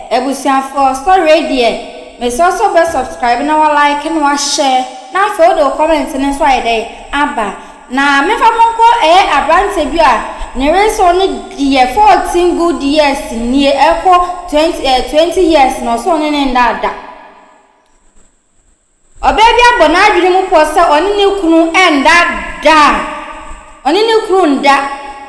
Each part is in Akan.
ebusiafo story die me so be subscribe na wa like na wa share na for do comment ne so ayede aba na me fa monko abrante bi a ne reso ne die 14 good years ni eko 20 years no so ne ndada obebi abona adwiri mu posa oni ne kunu endada oni ne kunu nda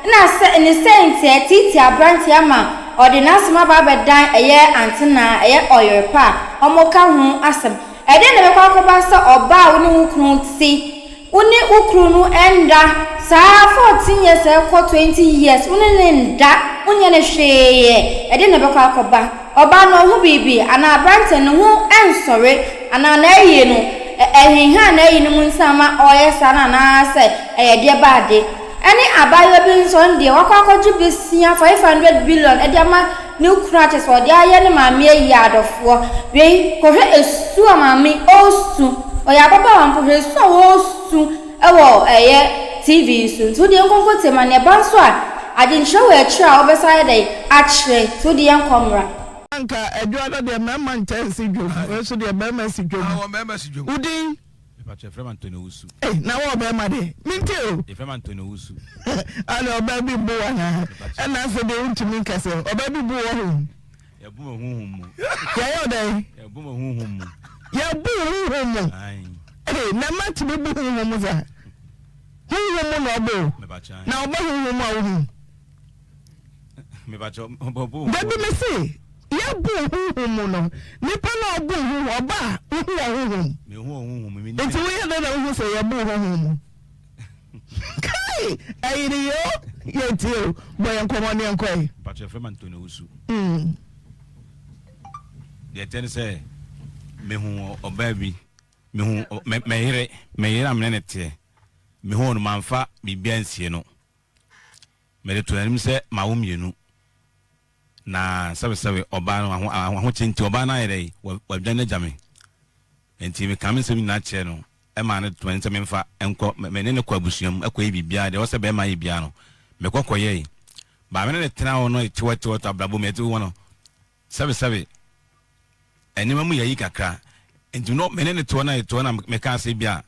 na se ne sente titi abrante ama ordinance ma ba bedan eye antena eye oyerepa omoka hu asem ede ne be kwa ba se oba oni ukunu ti uni ukunu nu enda sa 14 years eko 20 years uni ne nda unye ne hweye ede ne be kwa ba oba no hu bibi ana abrante ne hu ensore ana na eyi no ehinha na eyi no nsama oyesa na se eye de baade any abayo bi nso ndie wakwakoju besia 500 billion ediama new crutches or dia ye ne maame ayi adofo we ko hwe esu maame osu oya baba wampo hwe esu osu ewo eye tv su to die nkonko tema ne banso a adin show e tra obeside dey achre to die nkomra anka eduada de mama ntensi dwom so de mama si dwom ah mama si dwom udin Efrem Antonio Usu. Na wo be ma de. Minti o. Efrem Antonio Usu. Ala oba bi bu ana. Na so de untimi kase. Oba bi bu wo ho. Ya bu ma hunhum mu. Ya yo dai. Ya bu ma hunhum mu. Ya bu hunhum mu. Ai. Na ma ti bu hunhum mu za. Hunhum mu no bo. Me ba cha. Na oba hunhum mu a wo hu. Me ba cha obo. Baby me say. Ya bu hunhum no. Nipa na obo hunhum oba hunhum. Me hunhum me ni. Enti we ya na hu say ya bu hunhum. Kai, ayiri yo. Ye tio, boy enkomo ni enkoi. Ba cha Efrem Antonio Usu. De ten say me hu oba bi. Me hu me yere amne nete. Me hu no manfa bibia nsie no. Me de to anim say mawo mienu. Na sabe oba no ho chinti oba na yere wa dwane jame enti me kam nsem na che no e ma ne to nsem mfa enko me ne kwa busuam akwa bibia de wo se be ma bibia no me kokoye ba me ne tena wo no tiwa to ablabo me ti wo no sabe enima mu yayi kakra enti no me ne to na me ka se bia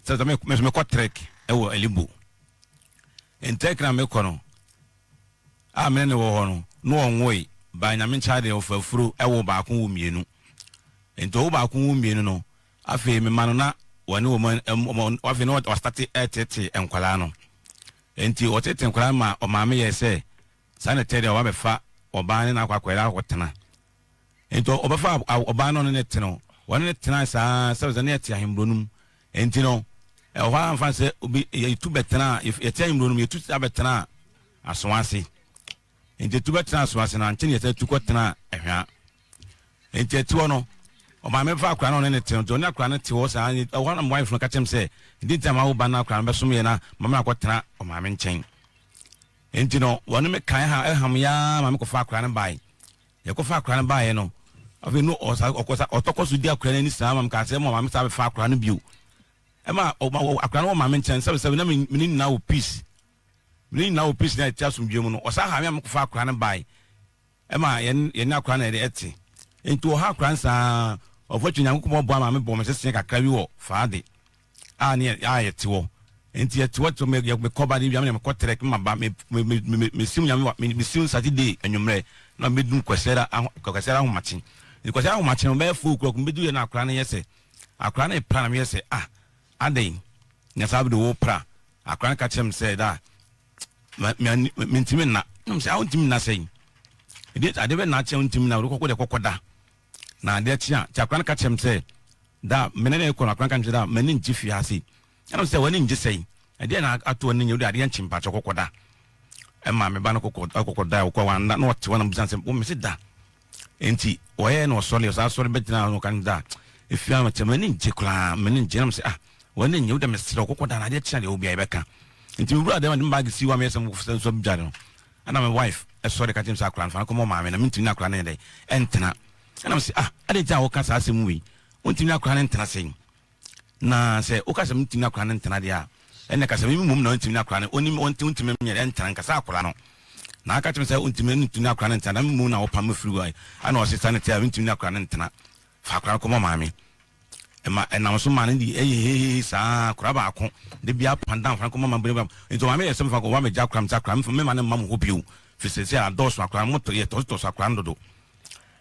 sabe me ko trek e wo elibu entekra me ko no a me ne wo ho no no onwoi ba nyame chade ofafuro ewo ba ko wo mienu ento wo ba ko wo mienu no afi me manu na woni wo afi no wa start etete enkwala no enti o tete enkwala ma o maame ye se sanitary wa befa oba ne na akwakwela akotena ento obefa oba no ne teno woni ne tena sa se ne ete ahimbronum enti no e ho anfa se obi yetu betena ete ahimbronum yetu abetena asonase enti tu betena asonase na nche yetu kotena ehwa enti etu no o ma me fa akra no ne teno to ne akra ne te wo sa o na wife no ka chem se ndi time awo ba na akra be som ye na mama akotena o ma me nchen enti no woni me kan ha eham ya ma me ko fa akra ne bai ye ko fa akra ne bai no afi no okosa otokosu di akra ne ni sa ma ka se ma me sa be fa akra ne biu e ma akra no ma me nchen se na me ni na wo peace me na wo peace na tia sum biu no o sa ha me ko fa akra ne bai e ma ye na akra na de eti enti o ha akra nsa ofotwe nyanko mo bo ma me bo me sese kakra wi wo faade a ne a ye ti wo enti ye ti wo to me cover ni me ko trek ma ba me sim nyame me sim Saturday anwumre na me dum kwasera ho machi ni kwasera ho machi no be fu kro ko me du ye na akra ne yese akra na pra na me yese adai nya sabu de wo pra akra na ka chem say da me ntimi na no say a ntimi na say ade be na che ntimi na ro ko de kokoda na de chia akra na ka chem say da menene ko na akra kan da meni nji fi ase ana say wani nji say ade na ato ni nyu ade nchimpa che kokoda e ma me ba na kokoda ko wan na no te wana busan say o me say da enti oye no sole so asore betina no kan da if you am che meni nji kula meni nji na say wani nyu da me sere kokoda na de chia de obi ai beka enti mi bro de ma gi si wa me sem so bjare no ana my wife e sorry ka tim sa akra fa ko mo ma me na minti na akra na de entena ana me say ade ja wo ka sa asem wi unti na akra na entena sei na say o ka se minti na akra na entena de a ene ka se mi mum na unti na akra na oni unti me me entena ka sa akra no na aka kyerɛ sɛ untimi ntuni akora ne ntana mu na opam free way ana ɔsesa ne tia untimi akora ne ntana fa akora ko maame ema enam so man di ehe saa akora ba ako de bia pandan fa ko maame bere nti maame yɛ sɛm fa ko wa me jakram zakram me ma ne mam ho bio fi sɛ adoso akora moto yɛ to akora ndodo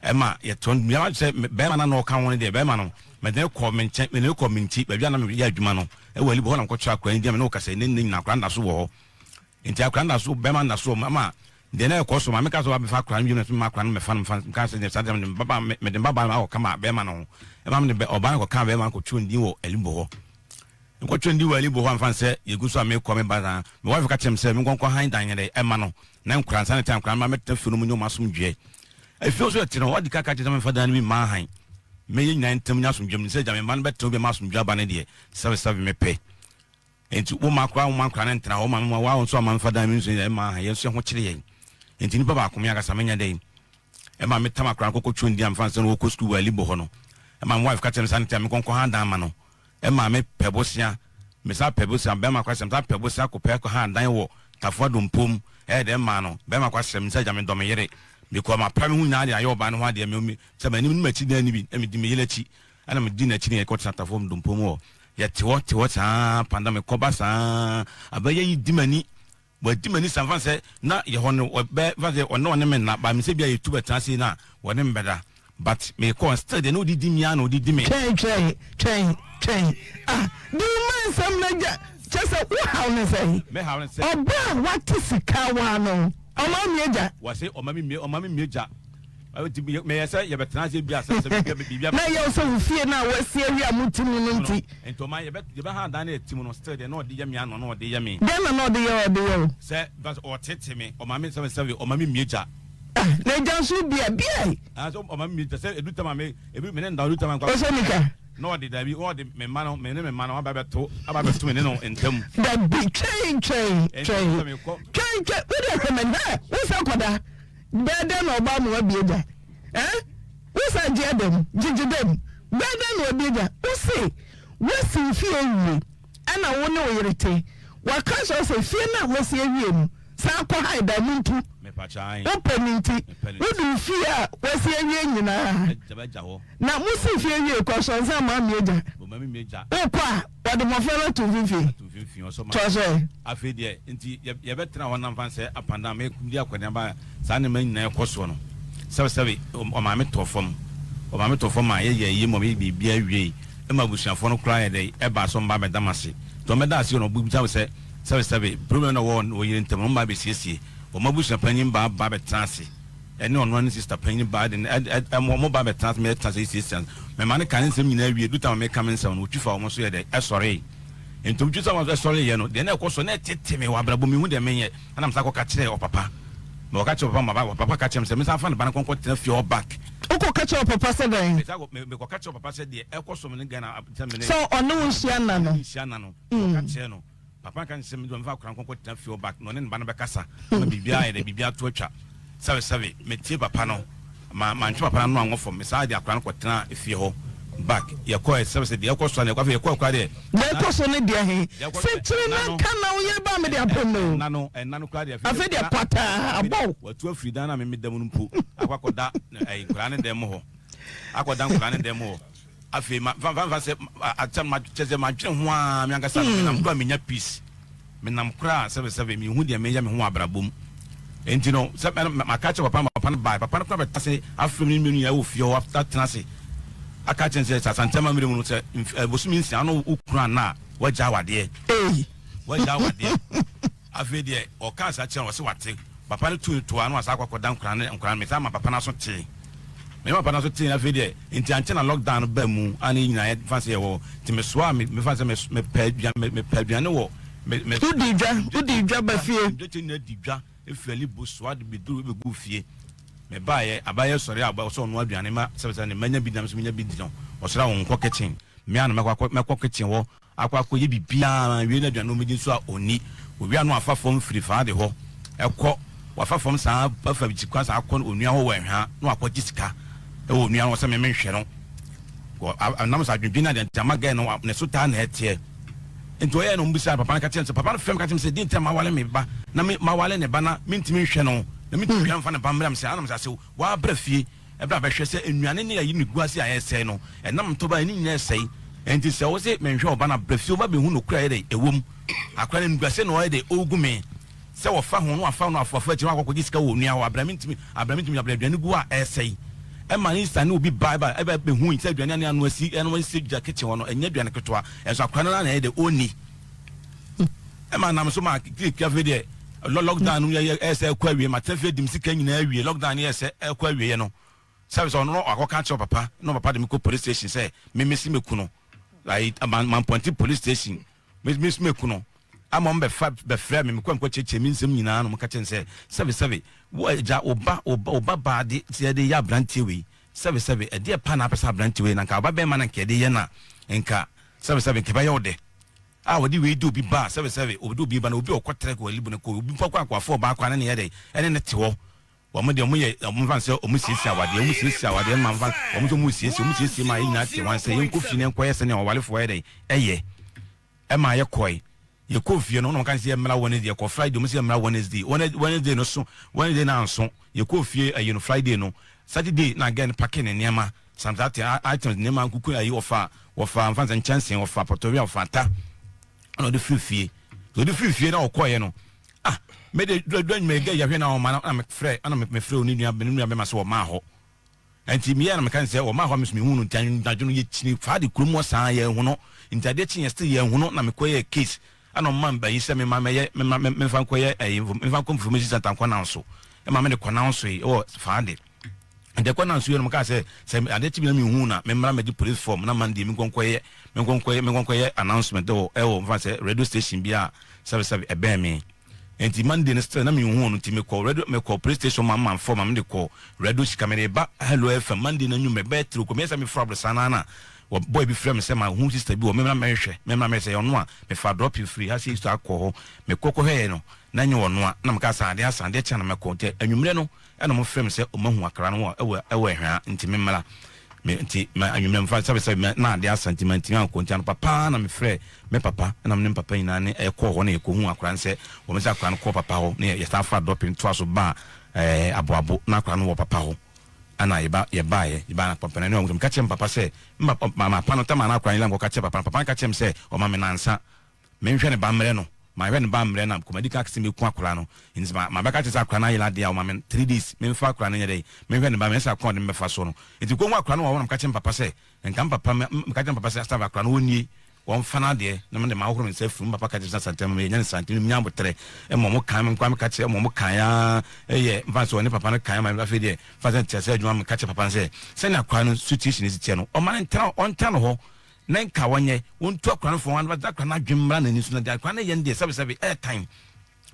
ema yɛ ton bia sɛ be ma na no ka won de be ma no me de ko me nkyɛn me ne ko me nti ba bia na me yɛ adwuma no e wali bo na ko kyerɛ akora ndi me no ka sɛ ne na akora nda so wɔ nti akora nda so be ma nda so mama de na ko so ma me ka so ba be fa akora no ma akora no me fa no ka sɛ ne sa de baba me de baba ma o kama be ma no e ma me de oba ko ka be ma ko twundi wo elimbo ho ko twundi wo elimbo ho amfa sɛ yegu so me ko me ba me wa fa ka kyem sɛ me nkonko han dan yɛ e ma no na nkura nsa ne tan nkura ma me tafi no mu nyoma som dwe e fi so tire no wadi ka ka kyem me fa dan mi ma han me yi nyan tam nya som dwem ne sɛ jame man beto be ma som dwa ba ne de sɛbe me pe enti wo ma kura ne ntena wo ma wa so ma fa dan mi so e ma han ye so ho kyere yɛn enti ni baba akomya ka samanya dai e ma me tam akura kokko twundi am fa sɛ no ko school wali bo ho no e ma wife ka kyem sanita me konko han dan ma no e ma me pebosia me sa pebosia be ma kwasem sa pebosia ko pe ko han dan wo tafo dompom e de ma no be ma kwasem sɛ jame dom yere me ko ma pra me hu nya de ayo ba no ho de me sɛ ma ni ma chi dan ni bi e me di me yele chi ana me di na chi ne ko tafo dompom wo ye tewo saa panda me ko ba saa abaye yi di mani wa di mani san fan sɛ na ye ho no be fa sɛ ono ne me na ba me sɛ bia ye tuba tanse na wone mbeda but me ko still de no di mi ana di me train ah do man some naja just a how ne say me how ne say oba what sika wa no oma mi eja wa say oma mi eja me yesa ye betena se bia se bia na ye so fie na wa sie wi amutimu no nti ento ma ye be ha dan na timu no still de no de ye mi ano no de ye mi dem na de ye se but o tete me oma mi se oma mi eja na jansu bia so oma mi se eduta ma me ebi me ne nda eduta ma kwa o so nika no de dabi o de me ma no aba beto me ne no entam da big train we dey recommend that we say koda better no ba mo abieja we say jedem jijidem better no abieja we say we sin fie wi ana wo ne oyerete wa ka so say fie na wo se awie mu sa ko haida muntu me pa chai openinti we do fie a wo se awie nyina na mo si fie awie ko so nza ma mieja ma mi meja o kwa wa de mo fere to fifi o so ma to so afi de nti ye betra wona mfa se apanda me ndi akwanya ba sa ne ma nyina ekoso no sebe o ma me to fom a ye mo me bibia wie e ma busuafo no kra ye de e ba so mba be damase to me da se no bu bisa se sebe problem no wo yire ntem no ma be siesie o ma busua panyin ba be transe ene ono ne sister panyin ba de mo ba be transe me transe siesie me ma ne kan nsem nyina wie du ta me kam nsem no twifa o mo so ye de e sore entum twifa o sore ye no de na ekoso na tete me wa brabo me hu de menye ana msa ko ka kire o papa me ka kire papa ma papa ka kire me sa fa ne ba na konko tena fie o back o ko ka kire papa se dan me ko ka kire papa se de ekoso me ne gana so ono nsia na no ka kire no papa kan se me do mfa kran konko tena fie o back no ne ba na be kasa ma bibia ye de bibia to atwa sabe me tie papa no ma ntwa papa no anwofo me sa de akran ko tena fie ho back ye ko sabe de ko so na ko ye ko kwa de na ko so ne de he se tiri na kana wo ye ba me de apem no nano kwa de afi de pata abo watu afrida na me dam no mpo akwakoda ai kura ne dem ho akoda kura ne dem ho afi ma fa se atam ma cheze ma dwen ho a me angasa me nam do amenya peace me nam kura sabe me hu de me ya me ho abrabom enti no sabe ma ka che papa no bai papa no kwa betase afrem ni menu ya wo fie after tenase aka chense sasantema mire mu se bosumi nsia no ukura na waja wade afi de o ka sa chen o se wate papa no tu anu asa akwakoda nkura me sa ma papa na so te me ma papa na so te afi de enti anche na lockdown ba mu ani nyina ye fa se wo ti me so me fa se me paduane wo me udi dwa ba fie de na didwa efiali boswa de beduru be gu fie me baye abaye sori aba so no aduane ma sebe ne manya bidam so manya bidino o sora won ko kitchen me anu mekwa kitchen wo akwa ye bibia wie na aduane no medi so a oni owi anu afa fom free fa de ho ekọ wafa fom sa afa bikwa sa akọ onua ho wanhwa no akọ gisika e wo onua no se me hwe no ko anam sa adwendwen na de tama ga no ne so ta na etie ento ye no mbisa papa na kitchen papa no fem kitchen se din tema wale me ba na me ma wale ne ba na mintimi hwe no na me tumi amfa na bambram se anam say wa brafie ebra ba hwe se enuane ne ayi ne guase ayese no enam to ba ni nyina sei enti se wo se menhwe oba na brafie oba be hu no kura ye ewom akra ne guase no ye de ogume se wo fa ho no afa no afafa akira akokɔ sika wo nua wo abramintimi abraduane gu a esei ema ni sta ne obi bye eba be hu se aduane anu asi eno asi gya kitchen wono enya aduane ketoa enso akra na ye de oni ema nam so ma kika fe de lockdown no ye ese kwa wie ma tafe dim sika nyina awie lockdown ye ese kwa wie no service on no akoka cho papa no papa de me ko police station say me mesi meku no like man point police station me meku no amon be frɛ me ko cheche me nsem nyina no mka chen say service wo ja oba ba de tie de ya brantie we service e de pa na pesa brantie we na ka oba be ma na nke de ye na nka service ke ba ye ode wodi we do bi ba service obi bi ba na obi okotre ko libu ne ko obi kwa afọ ba kwa na ne ye de ene ne tewo omo de omo ye omo fan se omo sisi awade ma fan omo so mu sisi ma yin na te wan se yen ko fi ne nkoye se ne owalefo ye de eye e ma ye koi ye ko fi no kan se emra Wednesday ko Friday omo se emra Wednesday no so Wednesday na nso ye ko fi ayi no Friday no Saturday na again packing ne ma some that items ne ma nkuku ayi ofa fan se chance ofa potoria ofa ta no de free na okoye no me de do me ga ya hwe na o ma na me frɛ ana me frɛ oni nua be ma so o ma ho enti me ya na me kan sɛ o ma ho me so me hu no tan dadwo ye chini fa de krum san ye hu no enti ade chi ye still ye hu no na me koye case ana ma mba yi sɛ me ma me fa koye me fa confirmation center kwa na so e ma me de kwa na so e o fa de ende kwa na so ye no me ka sɛ ade chi bi na me hu na me mra me di police form na man de me gonkoye announcement o e o fa sɛ radio station bia service ebe me enti Monday ne still na me hu no ti me call police station man form am de call radio shikamere ba hello FM Monday na nyume be tru ko me say me frabro sana na boy bi frame say my hu sister bi o me me say ono a me fa drop you free ha say to akọ me kokọ he no na nye ono a na me ka asande cha na me call te anwumre no e na mo frame say o mahu akra no e hwa enti me mala me enti ma anwumre mfa say na ade asantiment an ko ntia no papa na me frɛ me papa na me papa ina ne e ko ho na e ko hu akra nse o me say akra no ko papa ho ne ye sta fa dropping to aso ba aboabo na akra no wo papa ho ana ye ba na papa na ne o ka chem papa say mama pa no tama na akra ni lango ka chem papa ka chem say o ma me nansa me nhwe ne ba mre no ma hwe ne ba mre na ko medical kase me ku akra no nti ma ba ka chem akra na yela dia o ma me 3 days me fa akra na nyede me hwe ne ba me sa akra de me fa so no nti ko akra no wo na ka chem papa say nka papa me ka chem papa say sta akra no woni won fana de na me de ma horo me say frum papa ka chem santem me nya santem me nya botre e mo kan me kwa me ka chem mo kan ya ye mfa so ne papa no kan ma me fa de fa se tse adwuma me ka chem papa say se na akra no situation is tie no o ma ntra on ta no ho na nka wonye won tu akra no fo wan ba akra na dwemra na ni so na de akra na ye de sabe time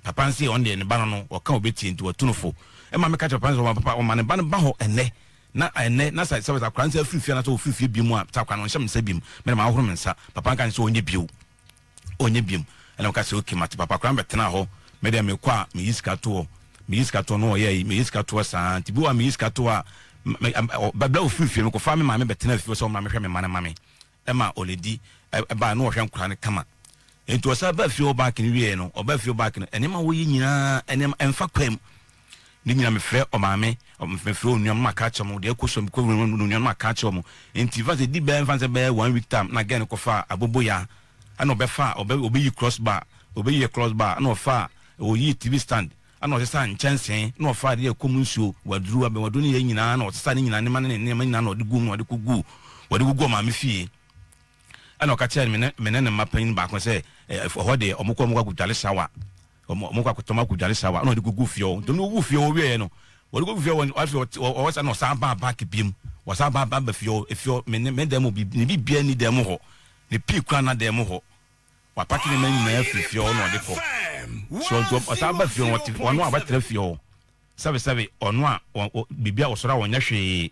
papa say on de ne ba no o kan obeti nti watunofo e ma me ka chem papa o ma ne ba no ba ho ene na sai sabe akra nsa frifia na so frifia bi mu a ta akra no nhyem nsa bi mu me ma horo me nsa papa kan so onye biu ena ka se okay mate papa akra betena ho me de me kwa me yiska to no ye me yiska to sa ti bi wa me yiska to a babla o frifia me ko fa me ma me betena frifia so ma me hwe me ma na ma me e ma oledi e ba no hwe nkra ne kama enti o sa ba fie o ba kin wie no o ba fie o ba kin ene ma wo yi nyina ene emfa kwam ni nyina me frɛ o ma me frɛ o nua ma ka kyɛm de ekoso me ko nua ma ka kyɛm enti va se di be emfa se be 1 week time na again ko fa aboboya ana obefa obeyi crossbar ana ofa oyi TV stand ana osesa nchensen na ofa de ekomunsuo waduru abe waduni ye nyina na osesa ni nyina ne ma nyina na ode gugu ma me fie ana okache me ne mapan ba ko se hode omukọ mukọ kudale sawa omukọ kutoma kudale sawa ana ode gugu fie do no wu fie o wie no ode gugu fie o wasa no sa ba back biem wasa ba fie efio me dem bi ni bibia ni dem ho ni pi kwa na dem ho wa paki ni man na fie o no ode ko so wasa ba fie o no abatere fie o sabe ono a bibia osora wonya hwe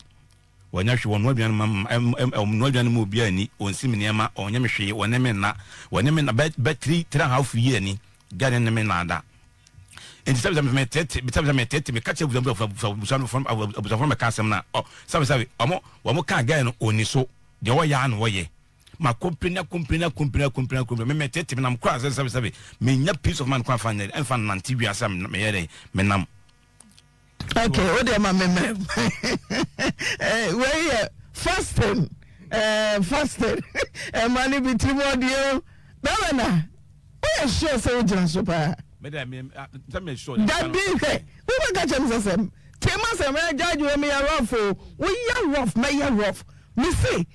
wonu aduan no aduan mu bia ni onsim niema onye me hwe wonye me na be 3.5 year ni gane ne me na da enti sabe me tete me kache buza me kasem na sabe omo ka gane no oni so de wo ya no wo ye ma komplena me tete me nam kwa sabe me nya peace of mind kwa fa na nti wiasa me yere me nam Okay, what am I remember? Where fasting, fasted, and money between audio. Bavana, we are sure so just super. Madam, I'm sure that be here. We will catch him. Temas and judge you may rough. We are rough, may are rough. Me say,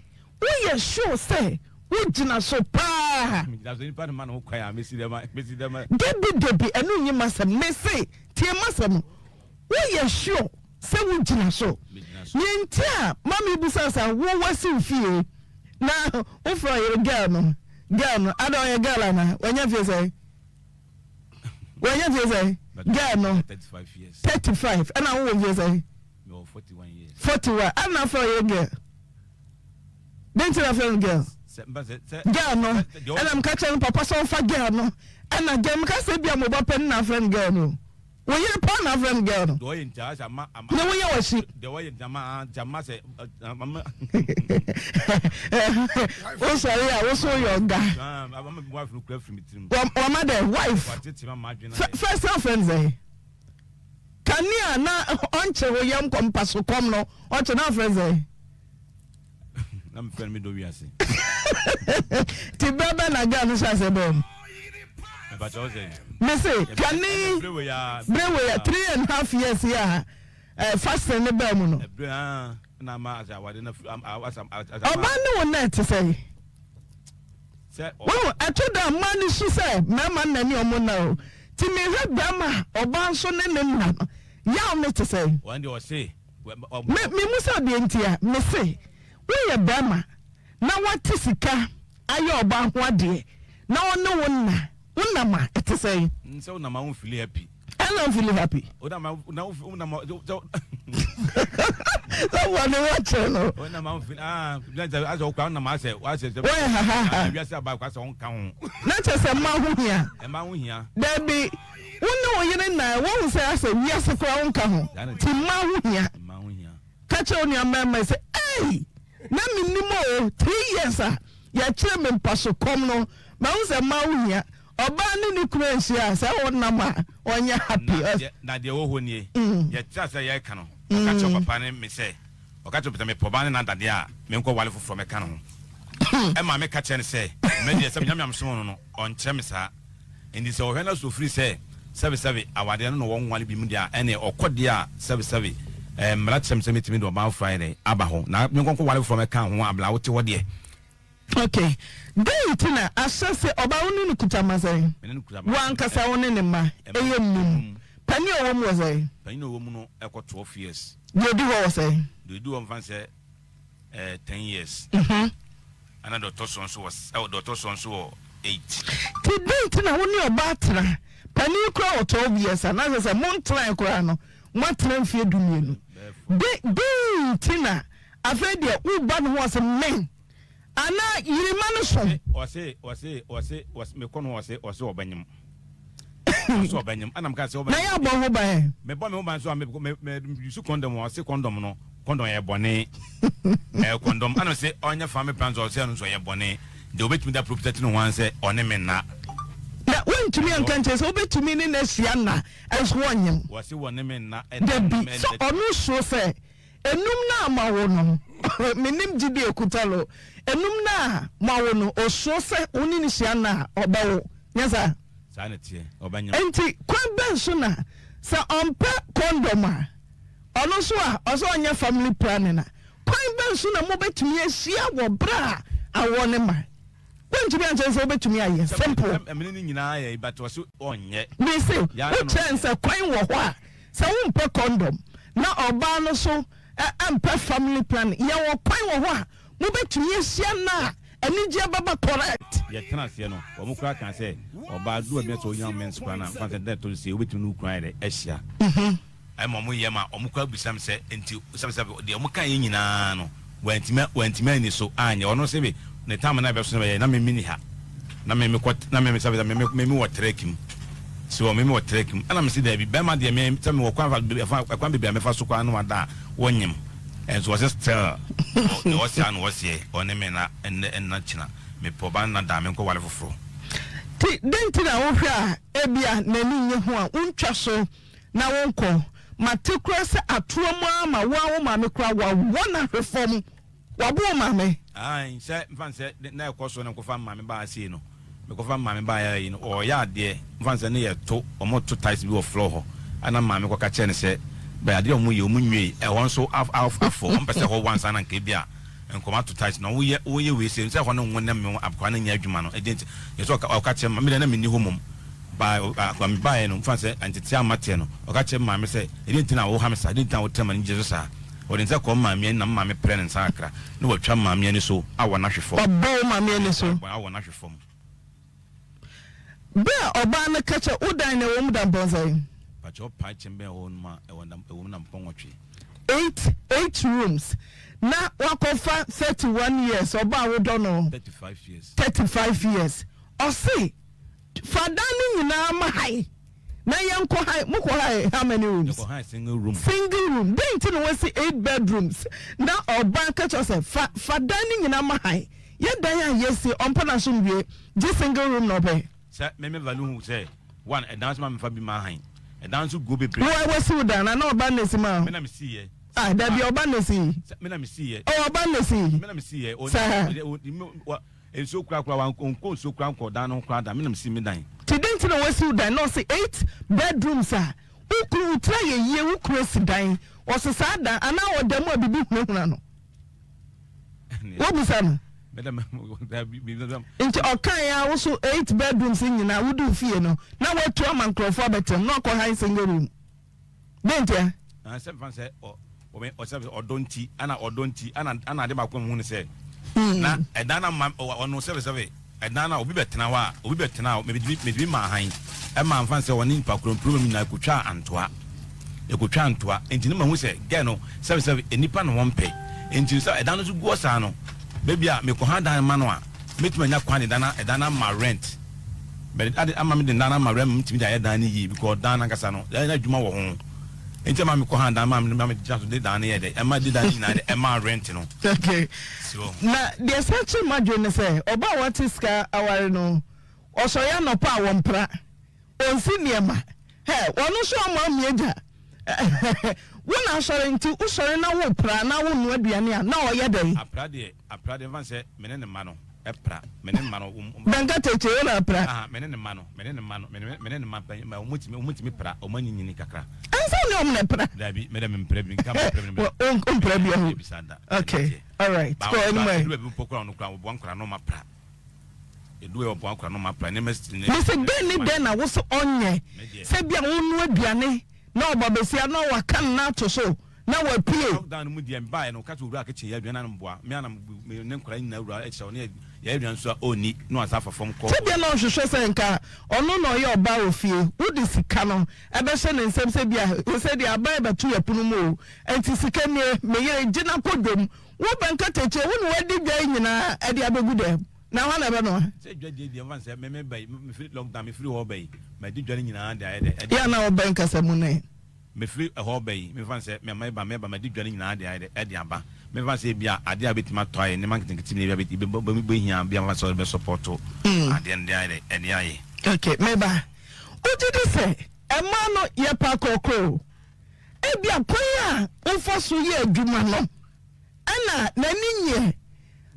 we are sure say, we do not so pa. That's any part of man who cry, Missy them. Debbie, and you must have me say, Temas. We are sure. Say we do not so. Yentia, Mammy Busasa, who was in fear. Now, offer your girl. Girl, I don't a girl, when you say. When you say, girl, no. 35 years. 35, and I will say. No, 41 years. 41, I'm not for your girl. Then to a girl. Girl, no. And I'm catching Papa so for girl, no. And I can say, be a mobile pen, a friend girl, no. When you're a partner, friend girl. Do in charge, I'm no, we are she. The way Jama say, Oh, sorry, I was so young guy. I'm a wife who came from it. Well, mother, wife. First offense, eh? Can you not answer young compass who come no? What's an offense, eh? I'm friend me do we see. Tibaba na ga no say bom. But I say, Missy, can you brewe 3.5 years here? Fasting the bell no. Na ma as I was Obanu na to say. Well, I told that man she say, "Mama na ni omo na o." Ti me hwe bama oba nso ne ne na. Ya me to say. One day say, me musa de ntia, me say. We ye bama. Na wati sika ayo oba ho ade. Na ono wonna. Wonna ma to say. So na ma won feel happy. I don't feel happy. Oda ma That one watching no. When na ma feel as o kwa na ma say wa say we say about kwasa on kan ho. Na chese ma ho hia. E ma ho hia. There be wonna oyere na won say as we as kwa on kan ho. Ti ma ho hia. Ma ho hia. Catch on your mama say, "Hey, na minimo 3 years ah. Ya kire me mpaso kom no. Ma won say ma ho hia. Oba ni ni kura nsia say wonna ma onya happy." Na de wo ho nie. Ya tsa say ya ka no. Catch up papa ne me say. O catch up me poba na dade a me nko wale foforo me ka no. E ma me catch ne say, me de say nyam so no on kire me sa. Ndi say o hwe na so free say service awade no won wale bi mu dia ene okode a service mra chem se metimi do ba Friday aba ho na me nko wale foforo me ka ho abla wo te wo de. Okay. Deitina asase oba woni nkutamazai. Wan kasa woni ne ma eyem. Pani owo mu wazai. Pani owo mu no eko 12 years. You do what say? Do do on say 10 years. And Dr. Sonso was Dr. Sonso 8. Deitina woni oba tra. Pani kura 12 years and as say mon try kura no. Mo tra mfie dumie no. Deitina afede u ba no was men. Ana yirimanu so was me kono was obanyim so obanyim anam ka se obanyim na ya bo ho ban me bo me ho ban so me use condom was condom no condom ye bone condom anam se onya family plan so se no so ye bone de obetumi da property no wan se one me na when to me and can say obetumi ni na sia na as wonyim was one me na de so onu so se enum na ma wo no menim gidi ekutalo enum na ma wo no oso se oni ni sia na obawo nyasa sanete obanyam enti kwan ben so na sa ompa condom a ono so a oso onya family planning na kwan ben so na mo betumi asia wo bra awo ne ma wonti bi anche so betumi aye simple emene ni nyina aye but was onye me say wo chance kwan wo ho a sa wo mpa condom na oba no so ampa family plan ya wo kwan wo ho a mo betumi asia na enije baba correct ye tena se no o mo kura kan se oba do me so young men's plan na fan se to se obetumi no kwan de ahia ai mo ye ma o mo kura busam se enti busam se de o mo kan ye nyina no wantima ni so anya ono se be ne tam na be so na me mini ha na me sabe me wo trekking so me wo trekking ana me se da bi be ma de me tell me wo kwan be me fa so kwan no ada wonyim and so was still the ocean was here on me na en china me poban na da me ko wale foforo ti denti na wo hwa ebia na ni nye ho a untwa so na wonko matekura se atuoma ma wa maame kura wa wona reform wa bo maame ai se mfan se na ekoso na kofa maame ba asi no me kofa maame ba ya yi no o ya de mfan se ne ye to omo to ties bi o floor ho ana maame ko ka che ne se ba ade omo ye omo nwe e won so afo on pese ho once ana nke bia nkoma to ties no wo ye we se ho no won na me akwa na nya adwuma no agent ye so ka che me na me ni ho mom ba akwam ba no mfa se antete amate no o ka che maame se edi ntina wo ha me sa edi ntina wo tema ni Jesus a o den se ko maame na maame pre ne nsa akra no watwa maame ni so awo na hwefo obo maame ni so awo na hwefo be oba na kacha udan na wo mu dan bonzai pa cho pa chembe ho ma e won na mpongotwe 8 rooms na wakofa 31 years oba wo do no 35 years o say fadani nyina ma hai na yanko hai muko hai how many rooms single room then tin we see 8 bedrooms na oba kacha say fadani nyina ma hai ye dan ya yesi ompa na so nwie je single room no be say me value say one a dance man fa bi ma hai a dance go be we see dan na oba na si ma me na me see ye da bi oba na si me na me see ye oba na si me na me see ye o so kra onko so kra nko dan no kra da me na me see me dan today tin we see dan no say 8 bedrooms ukuru tra ye ukuru si dan o se sa dan ana o dem abibi hunahuna no wo bisa no inti okan ya wo so 8 bedrooms nyina wudu fie no na watu amankrofo abetem no ko high single room dentia se fan se o se odonti ana de makon hu ne se na edana ono sebe edana obi betena ho me ma han e ma mfa se woni npa krompro mi na ekutwa antoa enti ne ma hu se ge no sebe enipa no wonpe enti se edana so go sa no baby a me ko ha dan ma no a metuma nya kwan edana ma rent but ade ama me dana ma rent mtimi da edana yi because dana kasa no na adwuma wo ho enti ma me ko ha dan ma me just de dana ye de e ma de dana na de e ma rent no okay so na the search imagine say oba what is ka aware no oso ya no pa wompra onsi niema he wono so ama mieja wona sore nti usore na wo pra na wo no aduane a na oye dey aprade van se mene ne ma no epra mene ma no benga teche wona pra mene ne ma no ma umutimi pra o manyinyini kakra ansa ne omne pra da bi mede me mpra bi nka mpra on pra bi okay all right so anyway we be pokura no kra wo nkra no ma pra edu e wo nkra no ma pra ne mesti ne se den na wo so onye se bia wo no aduane na obabesia na waka na to so na wa pie lockdown mu die mba no ka to wura akeche ya aduane na mboa me ana ne nkra nyina wura eche one ya aduane so oni no asafa fom ko se bia na hwehwe se nka ono no ye oba ofie wudi sika no ebe hye ne nsem se bia se dia aba be to yapunu mu enti sika ne me ye gina kodom wo banka teche wo no wadi dwa nyina e dia begu dem na wa na be no se dwa die van se me bai me free lockdown me free ho bai me di dwa nyina de ya na wo banka se mu ne me free ho bai me van se me me di dwa nyina de aba me van se bia ade abetima toy ne marketing team ne bia be hia bia van so be support ade ande ade aye okay me ba o ti se e ma no ye pa kokro e bia koya o fo so ye adwuma no ana na ninye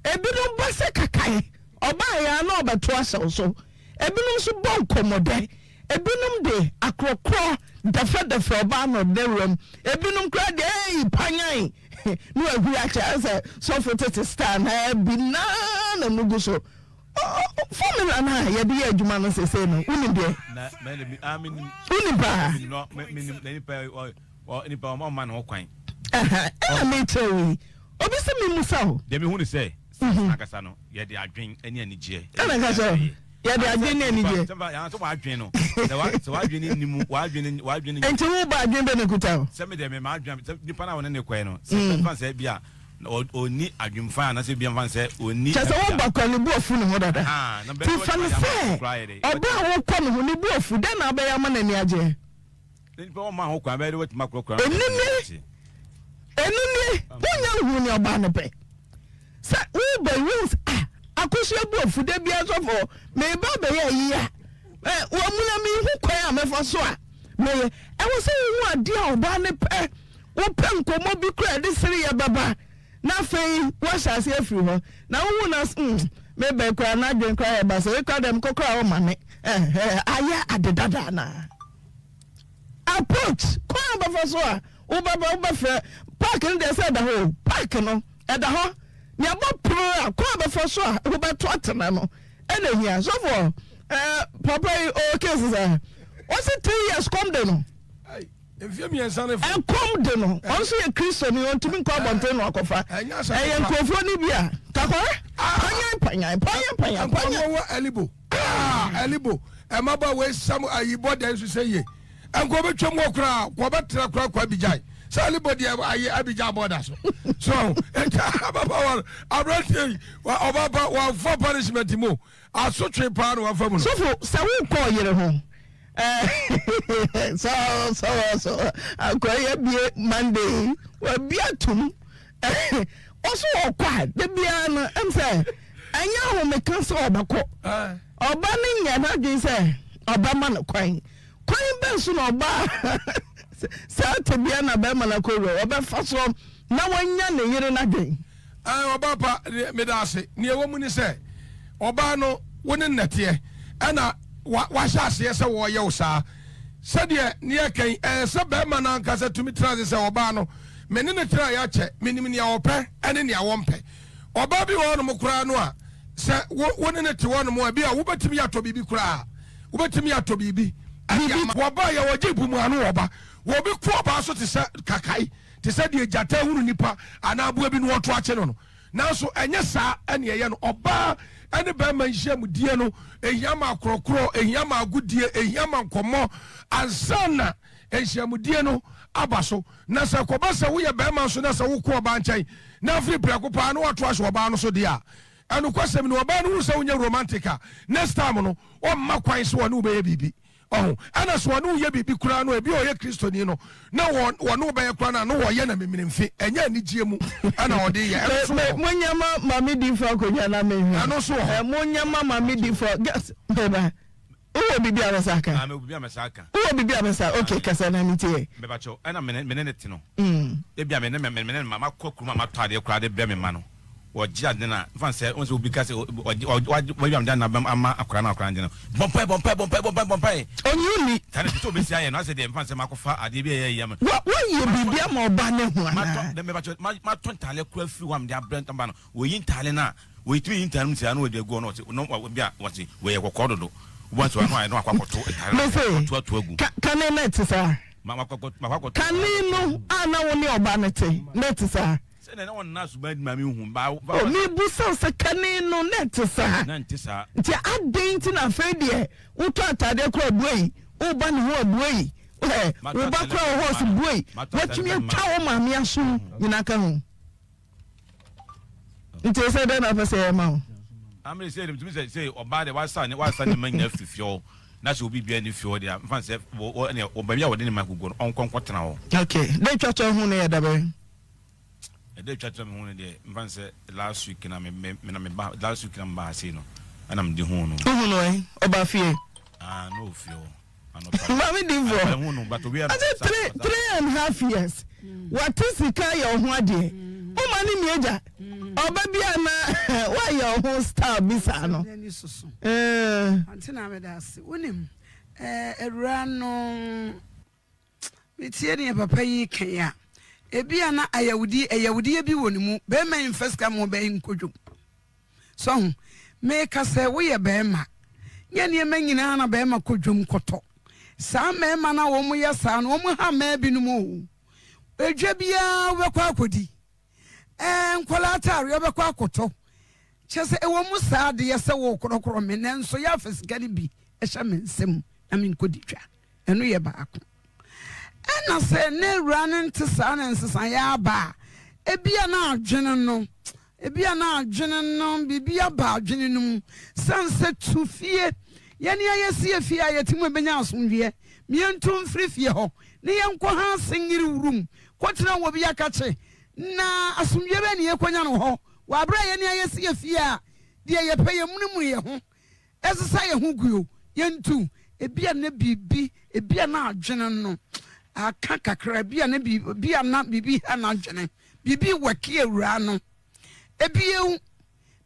ebi no ba se kakai oba ya na obeto asew so ebinom so bon komode ebinom de akrokro dafa oba no derum ebinom kra de panyan no agu acha say so for to stand bi na nugo so formula na ye de adwuma no sese no uni de na me amin uni ba no me pa o ni pa o man ho kwan me tewi obi se me musa ho de me hu ni say akasa no ye de adwen ani anigye ana ka so ye de adwen ani anigye ya so wa adwen no so wa adwen ni mu wa adwen enti wo ba adwen be ne kuta se me de me ma adwen ni pa na wona ne kwai no se fan se bia oni adwen fa na se bia fan se oni chese wo ba kwa ni bu ofu ne ho dada ti fan se oba wo kwa ne ho ni bu ofu de na ba ya ma na ni agye ni pa wo ma ho kwa be de wet ma krokra enuni wonya hu ni oba ne pe sa wo ba wins akosia bu ofu de bia so for me ba be ya yi a wo mu na mi hu kwa a me fo so a me was saying, dear, Banne, open Como be clear this 3 year baba. Nothing, what shall I say through her? Now, one us, maybe cry, not drink cry, but so we call them cocoa money. I at the Dadana. Approach, cry before so. Over parking there said the whole parking at the hall. Near about prayer, cry before so. Over Tottenham. And here, so for Papa, cases. What's it 3 years come down? If you mean son of a come down, also a Christian, you want to be called on 10 or coffee. I am Cofonibia. Panya, Elibo. Elibo. A mother way some are you bought them to say ye. And go back to more crowd, go back to the crowd, Quabijai. So anybody Abijah borders. So, I brought you about 4 punishment more. I'll so trade pound of family. So we call you home. So I call Monday. Well, be a tomb. Also, quiet. The piano and say, and you will make us all the court. Or banning ya, not you say, or Baman crying. Crying Benson or bar. Sat to be an Abamana Koro, or Baffaso. No one yan, you're not doing. Oh, Papa, Medasi, near woman is say, Obano, wouldn't net here, and what shall I say, so war yo, sir? Said ye, near Kay, so Bamana Casa to me transit Obano, many try a check, minimum your pay, and in your one pay. Or Baby one Mokranoa, sir, wouldn't it to one more be a Uber to me at to be cry, Uber to me at to be. Waba ya wajibu mwanu waba wabi kwa baso tisa kakai tisa diye jate hunu nipa anabu ebi nuwatu wache nono nanso enye saa ene ye no oba ene ba manhia mu die no ehiyama akrokro ehiyama agudie ehiyama nkomo ansana ehiyama mu die no abaso na sa koba sa wo ye ba man so na sa wo ko oba nkyai na free preko pa na watu ahwe oba no so dia anu kwasem no oba no so wonya romantica next time no o ma kwan so no be bibi. Oh, and as one who ye be Kurano, a bio Christonino. No one no by a crana, no one yana mimfi, and yani Jimu, and all day. When your mammy default, and also when your mammy default, yes, Beba. Who will be Biamasaka? I will be Amasaka. Who will be Biamasa? Okay, Casanamity. Bebacho, and a minute. They be a minute, Mamma Cook, Mamma Tadia, crowded Bemimano. Or Jadina, Fancy, also because what I'm done, I'm a crana crandino. Bompay. Oh, you need to be saying, I said, the Fancy Macofa, Adibia Yam. What will you be there more banner? My tongue, quell flew on their brand and we in Talina. We 3 times, I know they're going no what would be what's it, where we're called. Once I know to can I let sir? Mamma can you know? I know on your vanity. Let sir. No one knows bad mammy whom bow. Me busa sa canino net, sir. Nantissa. I dainty and afraid, who taught a crowd way, oh, ban word way. Rebecca horse way. What you mean, tower, mammy, and soon, in a canoe. It is a then of a say, Mount. I'm going to say to say, or by the white son, it was Sunday morning if you that will be any fjord, fancy, or maybe I would in my go on conquer now. Okay, they touch on who near the way. They chat on the Vanse last week and I'm last week I'm Bassino and I'm the Hono. Oh, no, about fear. Ah, no fear. Mammy Divo, but we are 3.5 years. What is the car of what day? Oh, money major. Oh, baby, Anna, why your whole star Bissano? Until I asked, William, a run it's any papa ye can. Ebiana ayawudi bi wonimu be man first come be nkodwom so make us say we be ma nyane manyina na be ma kodwom koto sa me ma na wo mu yesa na wo mu ha ma bi no mu edwa bia we kwa akodi nkola tare we kwa akoto chese e wo mu sa de yesa wo korokoro me nenso ya fisikali bi e hya me nsem na me nkodi twa eno ye ba ako and I say, ne running to son and Sasaya. Ebia na general, Ebia na general, Bibia ba general, sunset to fear. Yani see a fear yet him benyas unvie. Miantum free fear ho. Ne yanko singing room. Quatina will be a catcher. Na asumyabeni yakwanyano ho. Wabra yani see a fear. Dear ye pay a munumuye. As a say a hugu, yen too. Ebia ne bibi, ebia na general. aka kakra bia na bia na bibi ha na dwene bibi waki awura no ebiewu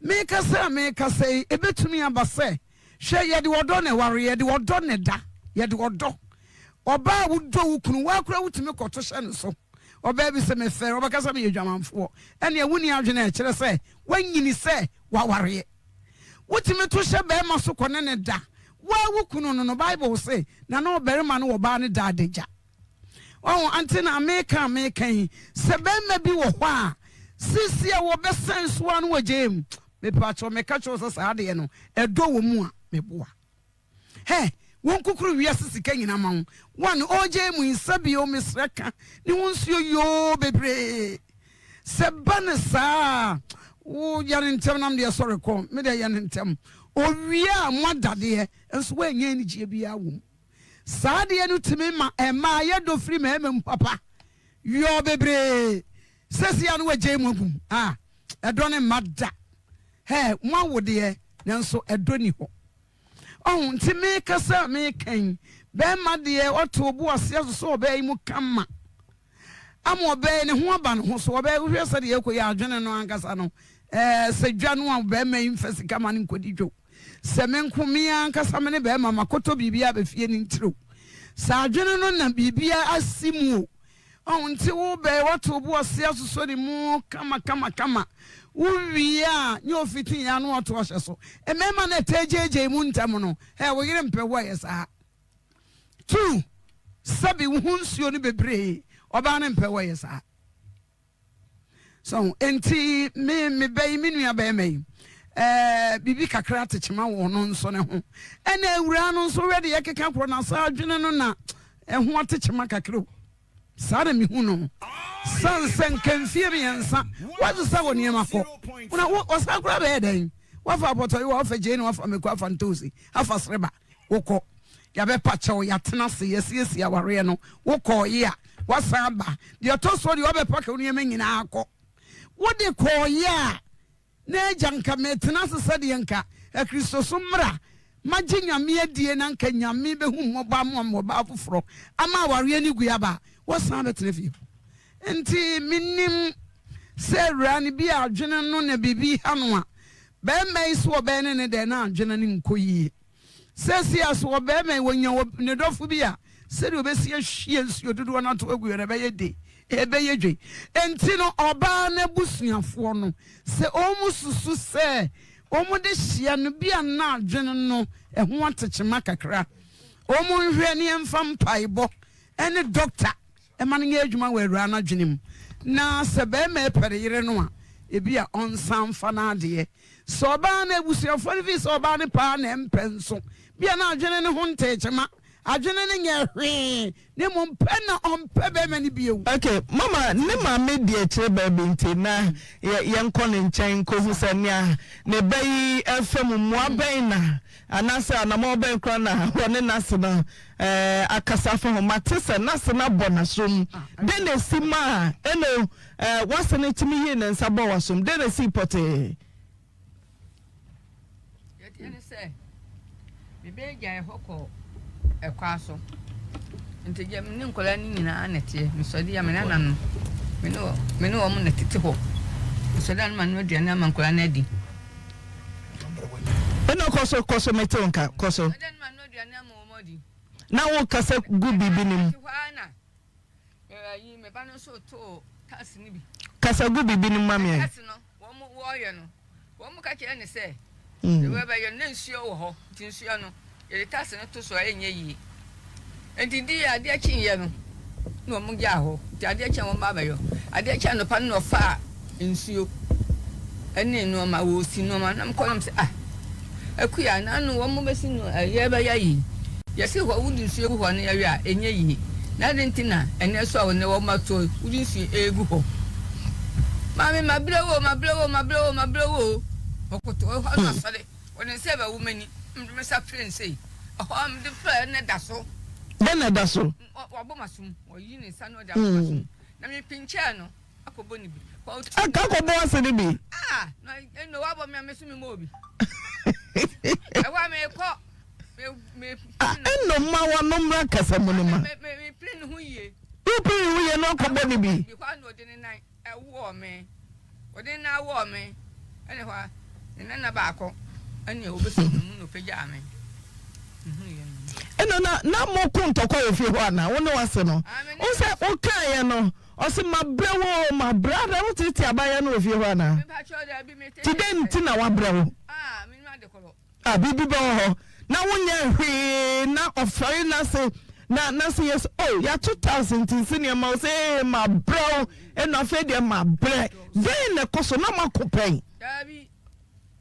meka say ebetumi abase hwe ye de wodo ne ware ye de wodo ne da ye de wodo oba wudo wukunu wakura wutumi koto hye no so oba bi se me fe oba kasa me yedwamanfo ene ewuni adwene e kire se wanyini se waware wutumi to hye be ma so kone ne da wa wukunu no Bible say na no berima no woba ne da adagya oh antina meka se be ma bi wo ho a sisi a wo be sense one wajem me pacho me ka cho sa ade no edo wo mu a me boa he won kukuru wiase sika nyina ma wo one oje mu insabi o mesreka ni wonsuo yo bebre se bane sa wo yare ntem nam de sorry kom me de yare ntem o wia modade enso wa nya ni gie bia wo sa de no timi ma ema ye do free ma em papa yo bebre sesi anu waje mu agum edo ne mada he mo wo de nanso edo ni ho oh ntimi kasa me kan be made oto obu ase so obe mu kama amo obe ne ho aba no ho so obe hwe se de ekoyi adwene no ankasa no se dwa no obe ma infesi kama ne nkodi dwo se me nkomi ankasa me ne be ma makoto bibia be fie ni ntiro sa adwene no na bibia asimu oh nti wo be oto obu ase so ni mu kama uwia nyo fitin ya no oto hye so emema na tejeje mu ntam no he wo yire mpe wo yesa 2 sabi wo nsuo ni bebre oba na mpe wo yesa so enti me bay me nua bay me bibi kakra techema wo no nso ne ho ena awura no nso we de yekeka kro na sa adwene no na ho techema kakra sare mi hu no sansen kanfie mi yansa wazu sa woni emako una wo sakura be den wafa apoto yo wafa je ni wafa meku afa ntosi afa sreba wokọ ya be pacho ya tena se yesi aware no wokọ ye a wasaba de otoso de obe paka woni emanyina akọ wo de kọ ye a na ejanka metena se de nka Kristo sumra maji nyame adie na nka nyame be hu mmoba mmoba afoforo ama aware ni guaba wasan betrefi enti minim se rani bi adwene no na bibi hano a be mai so be ne de na adwene ne nkoyi sesi aso be mai wonya ne dofo bi a se de obesi ahwie nsuo dodo na to agu ne be yede ebe yedwe enti no oba na busuafo no se omususu se omude hia no bi na adwene no ho atechema kakra omunhwe ne emfa mpaibo ene doctor emane nge adwuma wa awura na dwenem na se be ma pereyire no a ebi a onsan fa na ade so ba na ebusuafo fi so ba ne pa na empenso bia na adwene ne ho ntechema adwene ne nya hwe ne mo mpe na ompe be mani biewu okay mama ne ma me die kire ba binti na ye nko ne nchen ko hu se ne bayi FM mu aban na anasa anamo ben kra na woni nase na akasa fa ho matese nase na bonasom de na sima eno wase ne timi ye na nsa bo wasom de na si pote ye ne se bibe ja hoko ekwaso nti je me nkola ni nyina anete misodi ya me nana no me no mo netete ho misodi an ma no aduane ama nkola na di eno koso metonka koso adan ma no aduane ama o modi na wo kasa gu bibi nim yi me ba no so to tas ni bi kasa gu bibi nim mame tas no wo ye no wo mu ka kire ne se we ba ye ne nsuo wo ho ti nsuo no ye tas no to so enye yi enti di ade akin ye no mu gya ho ti ade akin wo ma ba yo ade akin no pa no fa nsuo ene no ma wo si no ma nam ko nam se akuya na no wo mu besi no ye ba ya yi ye se ho wudi nsuo gu ho ne ye a enye yi na de ntina ene so a ne wo ma to wudi nsuo egu ho mami mabrewo okoto ho na sale woni se ba wumani me sa prince ho am de pra ne daso na daso wabo masum wo yi ne sa no da masum na me pinche no akobo ni bi akakobo ase ni bi no wabo me amesu mi mo bi e wa me ko me eno ma wa no mra kasa mo ni ma me prin hu ye Upi we no kobo ni bi. Because no dey na e wo me. Odi na wo me. Ene hwa. Nna na ba akọ. Ene obeso mu no pagya me. Eno na mo kuntokọ ofie ho ana wo ne wase no. O se o kan ye no. O se mabrewo ma brother wo titi abaya no ofie ho ana. Today nti na wa brewo. Me ma de kolo. Bibi ba ho. Na wonya hwe na ofare na se na say yes ya 2000 senior ma say ma bro e na fe de ma bre then na koso na makopen Dabi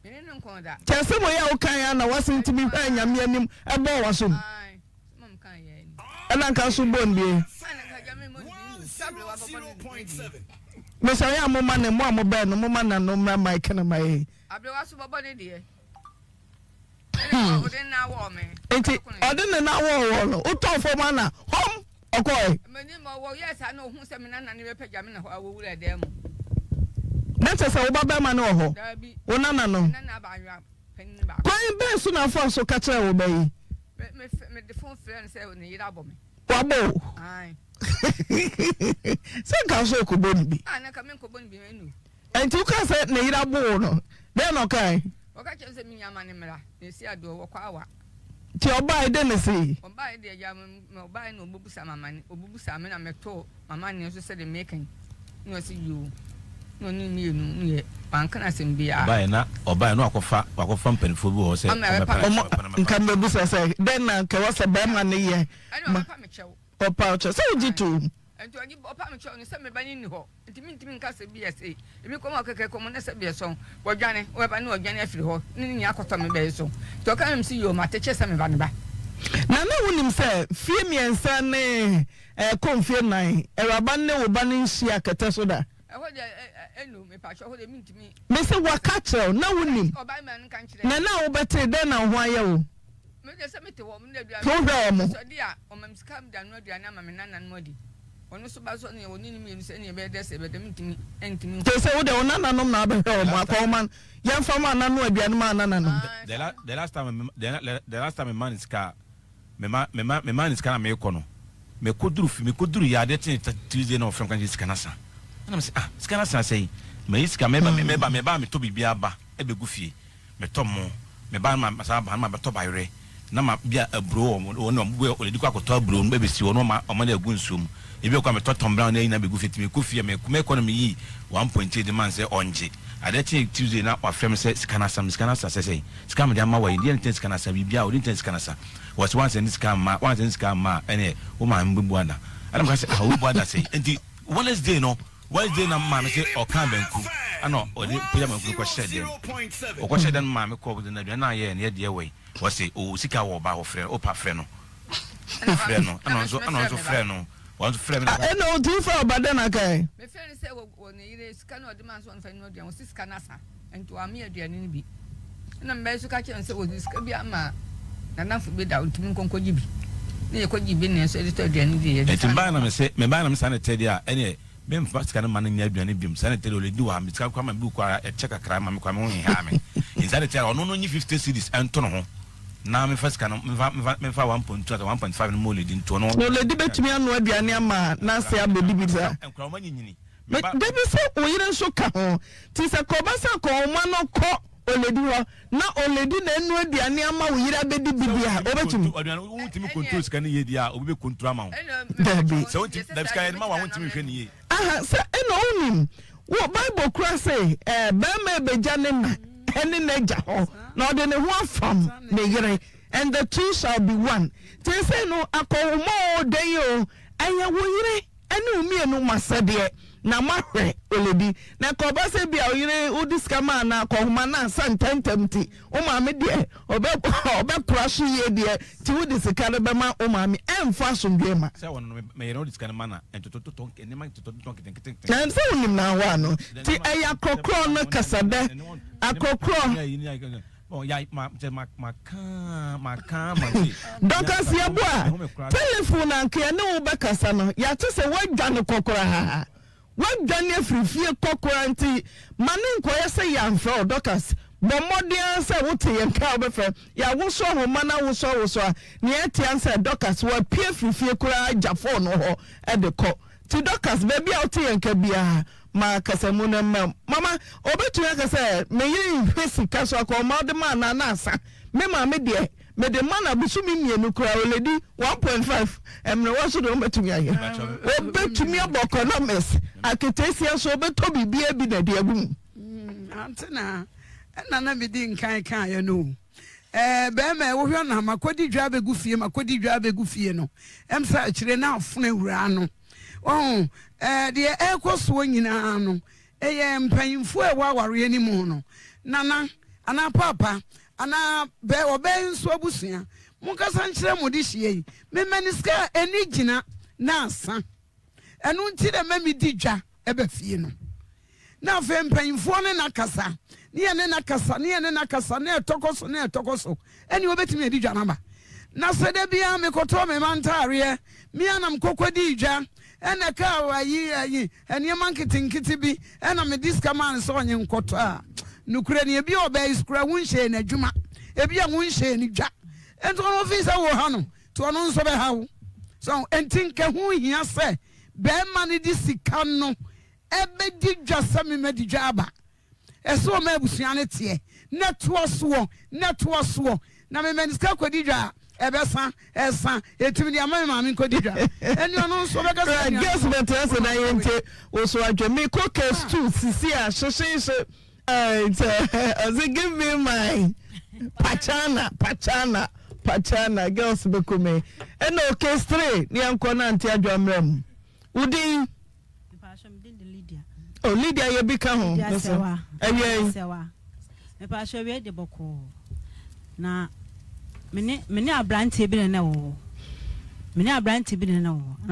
menenu nkonda chese mo ya okan ya na wasenti mi hwa nyame anim e bo wasom ai mom kan ya ni e na kan so bon bi ana ka jame mo ni sable wa baba ni me say ya mo ma ne mo amoba no mo ma na no ma mic na mai abre wa so baba ni de odi na wo me enti odi na wo no uto fo ma na hom okoy meni mo wo yes ana ohun se me na na ne be pagya me na wo wura dem na chese wo baba ma na ho Dabi wo na no na ba nwa pen ba kwan be so na fo so ka kire wo bayi me de phone friend say ne yira bo me wabo ai se ka so ko boni bi ana ka me ko bon bi menu enti u ka se ne yira bo no den no kai waka chense mi nyama ne mra ne si ado wo kwa wa ti oba ide ne si oba ide ya me oba no obubusa mama ne obubusa me na meto mama ne so se de making no si you no ni mienu ye pankana sembia oba na akofa mpanifo bi ho se nka mebusa se den na ke wose be ma ne ye ma pa me chewo opa che se ujitu enti oni opa me chewo ni se me bani ni ho enti nka se BSA emi ko ma keke ko mo na se BSA wodwane we ba ni wodwane afiri ho ni akoto me be so to ka me si yo ma te che se me ba ne ba na wunim se fie miensa ne konfie nan eraba ne wo ba ne nhia kete so da ho de enu me pa cho ho de mintimi me se waka chel na wunim oba me an kan chire na wo bete den na ho aye wo me de se me te wo me de dua program so dia o mam skam da no dua na ma me nana no di ono so ba so ne woni ni me se ne be de se be de mintimi entimi te se wo de ona nanom na be he o ma kwa man yan fama na no aduane ma na nanom the last time man is car me man is car na me kono me koduru ya de tin Tuesday na ofrem kan scanasa na me say scanasa say me iska me ba me to bibia ba e be gufie me to mo me ba ma sa ba ma be to bayre na ma bia abro o no mo o le dikwa akoto abro no be si o no ma o ma na agu nsuom e bi kwa me to tombra na ina be gufie ti me kufie me kono me yi 1.8 man say onje adeti Tuesday na ofrem say scanasa say scam dia ma wa indian tin scanasa bibia o din tin scanasa was once in this scam ma ene o ma mbubu ana adam ka say wo bu ada say enti Wednesday na ma me say o kan banku ano o de puya banku ko shede o ko shede ma me ko na dua na ye ne de we wo say o sika wo ba wo frɛ o pa frɛ no ano so frɛ no want frɛ me na no do for obada na kai me frɛ say wo ne yire sika no de man so on fa no dua wo sika na sa enti wa me aduane ni bi na me so ka kye say wo sika bi ama na na fu be da ntimi nkonko jibi ne ko jibi ne so editor aduane di ye enti ba na me say me ba na me sa na tedi a ene me mfa sika na man nya aduane bim sa na tedi o le di wa me sika kwa ma bi kwa e check akra ma me kwa me ho ha me insa na tedi ono no nyi 50 cedis ento no ho na me fa sika no me fa 1.2 to 1.5 no mo le di nto no le di betumi anu aduane ama na se abodi bi sa enkra ma nyinyini me debi se oyire nso ka ho ti se ko ba sa ko ma no ko oledi ho na oledi na enu aduane ama oyire abedi bibia obetumi aduane wuntimi control sika ne ye dia obi be control ama ho debi so wuntimi da sika ye ma wa wuntimi hwe ne ye se eno onim wo bible kura say ba ma beja ne na ene na ja ho na ode ne ho afam ne yire and the two shall be one te say no akomo de yo anya wo yire ene umienu masede na mahwe oledi na ko ba se bia oyire udiska ma na ko huma na santentemti o ma me de obe crash ye de ti udisika le be ma o ma me emfa somdwe ma se won me yire udiska ma na entototo tonke ne ma entototo tonke tenke na se wonim na wa no ti eya kokro no kasade akokro Doctor Siabua telephone anke ne wo be kasa no ya te se wadwa ne kokora ha wadwa ne frifie kokora nti mane nkoye se ya mfra doctors bomodian say wote yenka obefe ya woso homa na woso a ne etian say doctors wa pie frifie kura jafo no ho e de ko ti doctors baby a wote yenka bia ma kasamu na mama obetu ya kasa me yin hwesi kaso akọ ma de ma na asa me ma me de me de mana busu mi mienu kura oledi 1.5 emre waso do betumi aye obetumi abo economics akitesia so beto bibia bi na de agum antena na me di nkan ya no be ma wo hwe na makodi dwa begu fie no emsa akire na afuna wura no de ekoso nyina no eye mpanyimfo e waware ani mu no nana ana papa ana be obe nso abusia munkasa nkyere mu de hie me maniska eni gina na asa enu nti de mami di dwa ebe fie no na fe mpanyimfo ne nakasa ne nakasa ne etokoso eni obetimi di dwa namba na sede bia me koto me mantare me anam kokodi dwa ena ka ayi eni mankinkiti bi ena me diska man so onye nkoto a nukure ne ebi oba iskura wunhye na adwuma ebi a wunhye ni dwa ento no fi sa wo ha no to no nso be hawo so entinka hu hia se be ma ne di sika no ebe di dwa sa me medi dwa aba eso ma abusua ne te na to so na me meniska kodi dwa ebesa esa etimi di amama me kodi dwa eni ono nso be ka se guess better say na yente oso adweme ko case 2 sisi a sheshe give me my pachana girls bekume eno case 3 ni anko na anti adwamram udin Lydia ye bika ho sewa me pa hwe we de boko na mene abrante bi na wo na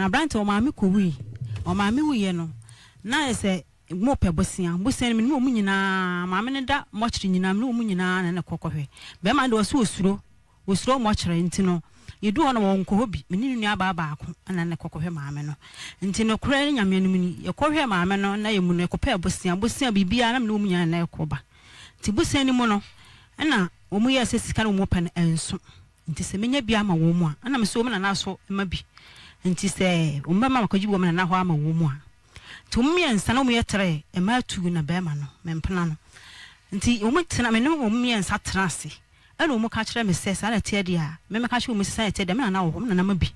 abrante o maame ko wi o maame wuye no na ese mo pe bosia me no mu nyina maame ne da mo kyere nyina me no mu nyina na ne kokohwe be ma de osuro mo kyere ntino yedu ho na wonko hobi me ni nua ba ako ana ne kokohwe maame no ntino kura ne nyame no muni yekohwe maame no na yemu no ekopa bosia bibia na me no mu nyina na ekoba ti bosia ni mu no na omu ye sesika no mo pa na enso nti se menya bia ma wo mu a ana me so na na so ma bi nti se o mama makoji wo na ho ama wo mu a tumia nsa na mu yetre e ma tu na be ma no mempena no nti o mu tena me no o mu nsa tena ase ana o mu ka kire me sesa na tie dia me me ka kire o mu sesa tie dia me na wo na ma bi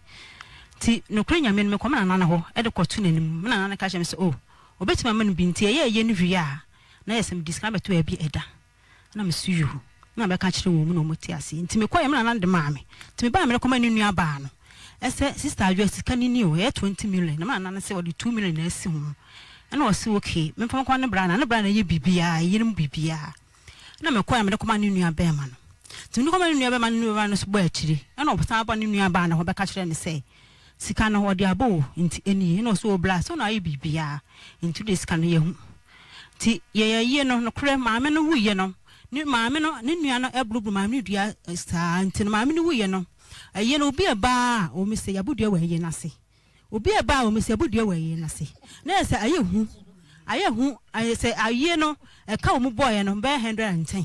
nti no kure nyame me ko me na ho e de kotu nanim me na ka kire me se o obetima me no bi nti ye no hwia na yesem diska beto e bi eda na me suyu na be ka kire wo mu no mo tie ase nti me ko ye me na de maame nti me ba me ko ma ni nua ba no ese sister adwa sika ni o ye 20 million na na se wo de 2 million na asi ho na o se okay me fam kwa ne bra na ye bibia yirim bibia na me kwa me de ko ma ni nua ba ma no ti ni ko ma ni nua ba ma ni nua no so bo akiri na o pata ba ni nua ba na ho be ka kire ne se sika no ho de abo nti eni na o so bla so na ye bibia nti de sika no ye hu ti ye no kure maame no hu ye no ni maame no ni nua no eblublu maame dua sta nti no maame no hu ye no aye no obi eba o me se yabudua wa ye nase obi eba o me se yabudua wa ye nase na se aye hu aye se aye no e ka o mu boy no be 110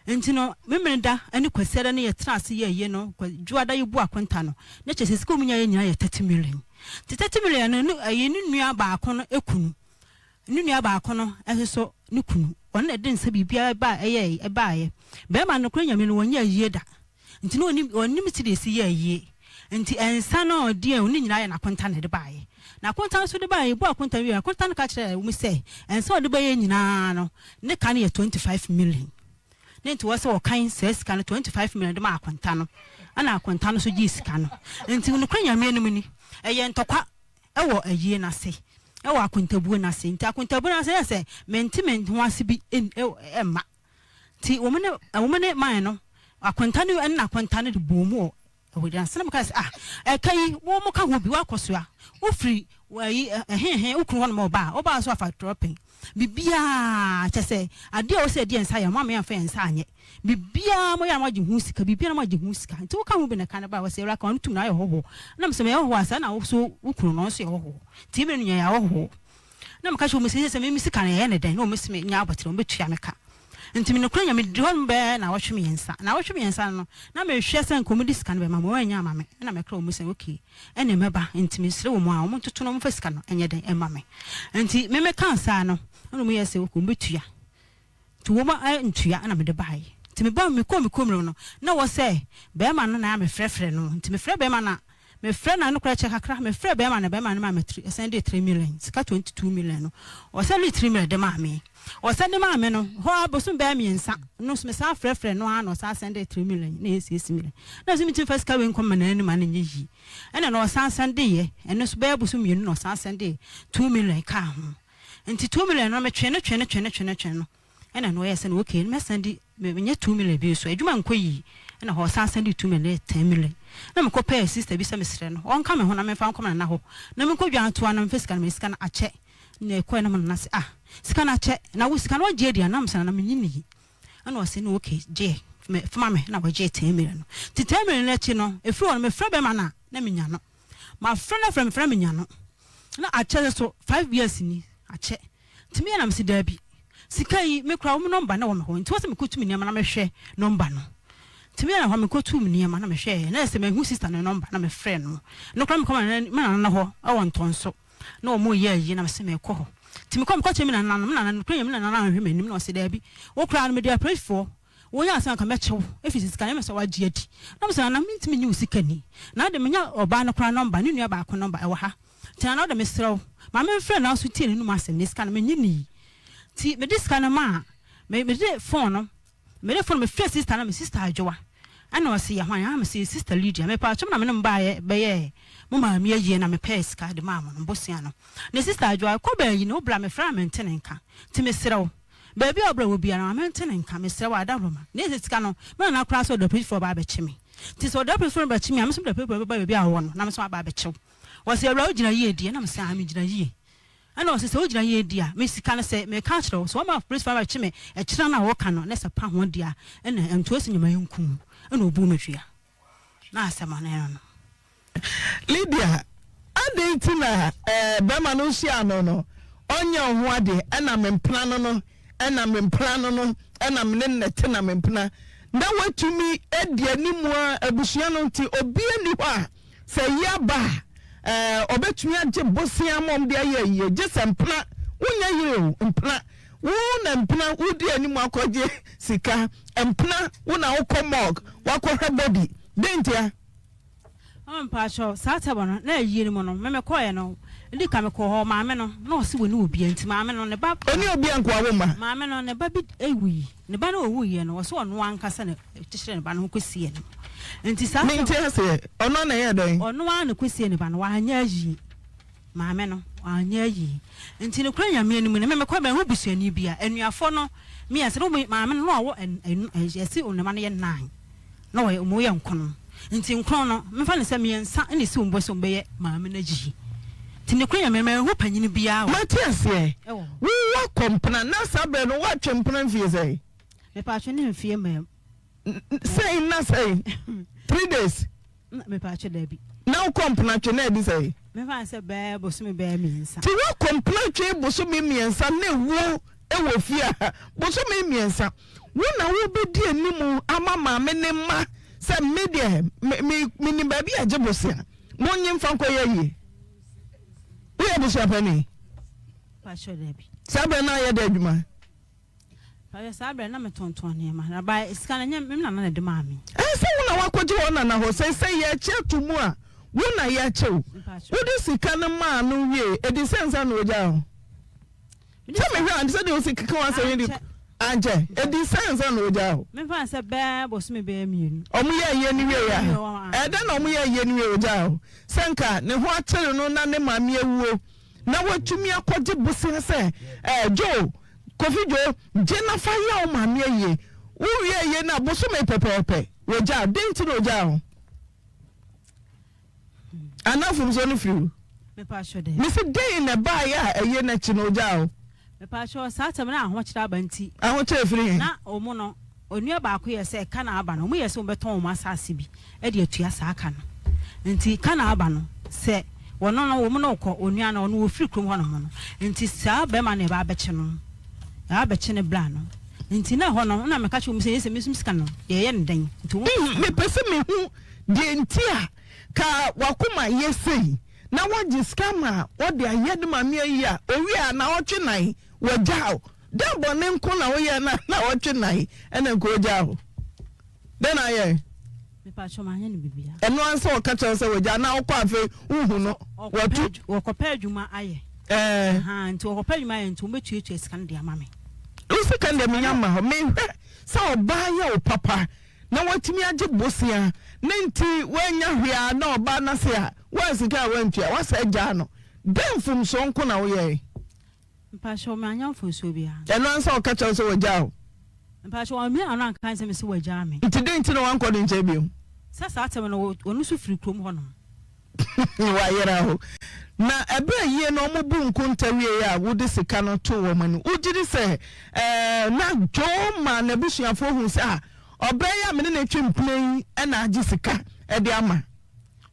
enti no memenda ani kwasere ne ye trase ye no juada ye bu akwanta no na che sesika omunya ye nyina ye 30 million 30 million no aye ni nua ba akono ekunu ni nua ba akono eheso ni kunu ona de nsa bibia ba eye ye be ma no kro nyame no wonya ye da nti no onim ti de si ye nti ensa no de oni nyina ye na kwanta ne de baaye na kwanta so de baaye bu akwanta wi akwanta no ka kire wo se ensa de baaye nyina no ne ka ne ye 25 million ne nti wo se wo kan ses ka no 25 million de ma akwanta no ana akwanta no so gi sika no nti no kwanya me enum ni eye ntokwa ewo ayi na se ewo akwanta na se nti akwanta bu na se se mentiment ho ase bi emma ti wo mene man no akwanta ne en akwanta ne de bomu o we ansem ka se kai wo mo ka ho bi wa koso a wo free wayi ukru ho no ba o ba so afa dropping bibia chese ade o se de ensa ya mama ya fa ensa anye bibia mo ya ma ji hu sika bibia ma ji hu sika nti wo ka ho bi na kan ba wo se ra ka on tum na ya ho na me se me ho asa na wo so ukru no so ho ti me nya ya ho na me ka sho me se me sika na ya ne den no me se me nya abotre o betua me ka nti me no kura nya me don be na wohwe me yensa na wohwe me yensa no na me hwe sen komudi sika no be ma mo anya ma me na me kra o mu sen okay ene meba nti me sire wo mu a wo toto no mo fa sika no enye den ema me nti me kan sa no no mu yese wo ko betua to wo ma ntua na me de bai nti me ba me ko no na wo se be ma no na me frefre no nti me frɛ be ma na me frɛ na no kra che kakra me frɛ be ma na ma me send 3 million sika 22 million no o se 3 million de ma me o se de ma me no ho abosun be me nsa no me sa frɛ no ha no sa send 3 million na esi million na so me tin first ka we nkom na ni ma na nyi ena no sa send ye eno so be abosun me no sa send 2 million ka ho nti 2 million no me twe no ena no yes na okay me send me nye 2 million bi so adwuma nkoyi ena ho sa send 2 million 10 million na me ko pay sister bi se me sere no on ka me ho na me fa nkom na ho na me ko dwa to na me fisika na me sika na ache na ko na na se sika na ache na wo sika no je dia na me sana na me nyini ana o se no okay je me fama me na wo je 10 million no ti 10 million na chi no efri won me fra be ma na me nya no ma fra me nya no na ache so 5 years ni ache ti me na me se da bi sika yi me kra wo number na wo me ho nti wo se me ko tumi ni ma na me hwe number no timi na ho me ko tu mu niam na me hwe na se me hu sister no number na me frɛ no kra me koma na ho awon tonso na o mo ye yi na me se me ko ho timi kom ko chemi na kra na hwe manim na o se da bi wo kra no me dia pray for wo ya san ka me chew efisi sika na me se wa gie adi na me se na me ntimi nyi sika ni na de me nya oba no kra number ni nua ba ko number e wo ha tina na de me srew ma me frɛ na so tie ni no asem ni sika na me nyi ni ti me diska na ma me de phone no me de phone me frɛ sister na me sister adwoa ana o se ya hwan am se sister Lydia me pa chom na me no ba ye be ye mo ma me ye na me pes ka de ma mo no bosia no ne sister adwoa ko ba yi no bra me fra me ntene nka ti me serew ba bi obra wo bia na me ntene nka me serew adaboma ne sika no me na kra so do preach for ba be chimi ti so do preach for ba chimi am so do preach ba bi a wo no na me so ba be chew wo se awra ogina ye die na me se am gina ye ana o se ogina ye dia me sika na se me ka chiro so ma preach for ba chimi e chira na wo ka no ne se pa ho dia ena ento esi nyama yunkum ena obu metwia na asema na no Lydia adentina bema no hia no onya ho ade ena mempna no ena mempna no ena mnenne na mempna na watumi edi animu abusua no nti obi ani ho a se yaba obetumi age bosia mom de aye je sempna wonya yire mpna wona mpna wodi animu akoje sika mpna wona wokomog wakohwe body dentia pacho sata bono na yiri mo no me koye no ndi ka me ko ho ma me no na o se woni obi anti ma me no ne ba oni obi anko awo ma me no ne ba bi ewi ne ba na owu ye no o se onu ankasa ne tishire ne ba no kosie no nti sata me ntia se ono na ye don onu an ne kosie ne ba no wa anya yi ma me no anya yi nti ne kura nya me anim ne me ko ba ho busuani bia anuafo no me ase no ma me no wo ese onema no ye 9 no wo mo ye nkono nti nkron no me fa ne se me nsa ne si umbo so mbeye ma me na gi ti ne kura me ho panyini bia Matias ye wo wa kompna na sabe no wa twempna mfie sei me pa twe ne mfie me say na say 3 days me pa twe da bi na kompna twe na di sei me fa se be boso me be me nsa ti wa kompna twe boso me nsa na wo e wo fia boso me nsa wo na wo be di animu ama ma me ne ma se media me ni ba bi age bosia mo nyi mfa nkoye yi wo ya bosia pani pa twe da bi sabe na ye da adwuma pa sabe na me tonton ne ma na ba iska na nyem na de ma mi se wo na wakoje wo na ho se ye che tumu a wo na ye che wo di sika na ma no wie e di sense na oja ho se me hwa and se de sika kan wa se ni anje e di sense na oja ho me fa se be bo so me be mienu omu ye ni wie ya e da na omu ye ni wie oja ho senka ne ho akere no na ne ma me ewuo na watumi akoje busi se jo kofi jo je na fa ya o ma me ye wo ye na bo so me pepepe oja denti no oja ho anafum so no fiu me pa sho de me se dey na ba ya eye na chi no oja ho me pa sho sata me na ho kira abanti aho kire firi na omo no onua ba ko ye se ka na aba no mo ye se o beton o asase bi e de atua sa aka no nti ka na aba no se wono no wo mo no ko onua no no wo firi krom ho no mo no nti sa be ma na ba beche no ya beche ne bla no nti na ho no na me ka che say yes me sum sika no ye ndan nti me pese me hu de ntia ka wakoma yesei na waji scammer wode ayede ma me yi a owi a na otwe nan wagyaw dan bone nko na wo ye na otwe nan ena nko wagyaw den aye me pa choma anya ne bibia eno anse o ka che se wagya na wo kwa afi uhu no watu wokopa adwuma aye nti wokopa adwuma aye nti ometuetu sika no de amame usi kan de me nyama ho me sa oba ya o papa na watimi age bosia na nti wanya hwea na oba na se a wasika wantua wasa agya no demfum so nko na wo ye mpa sho me anya mfo so bia eno ansa o ka che se wagya o mpa sho me ana kan se me se wagya me nti de nti no wanko de nche bio sasa atem no onu so firi krom ho no wa yera ho na ebe yie no mo bu nko ntawie ya wo de sika no to wo mani ugiri se na joma na busuafo hu se obeya me na twemplen e na agi sika e de ama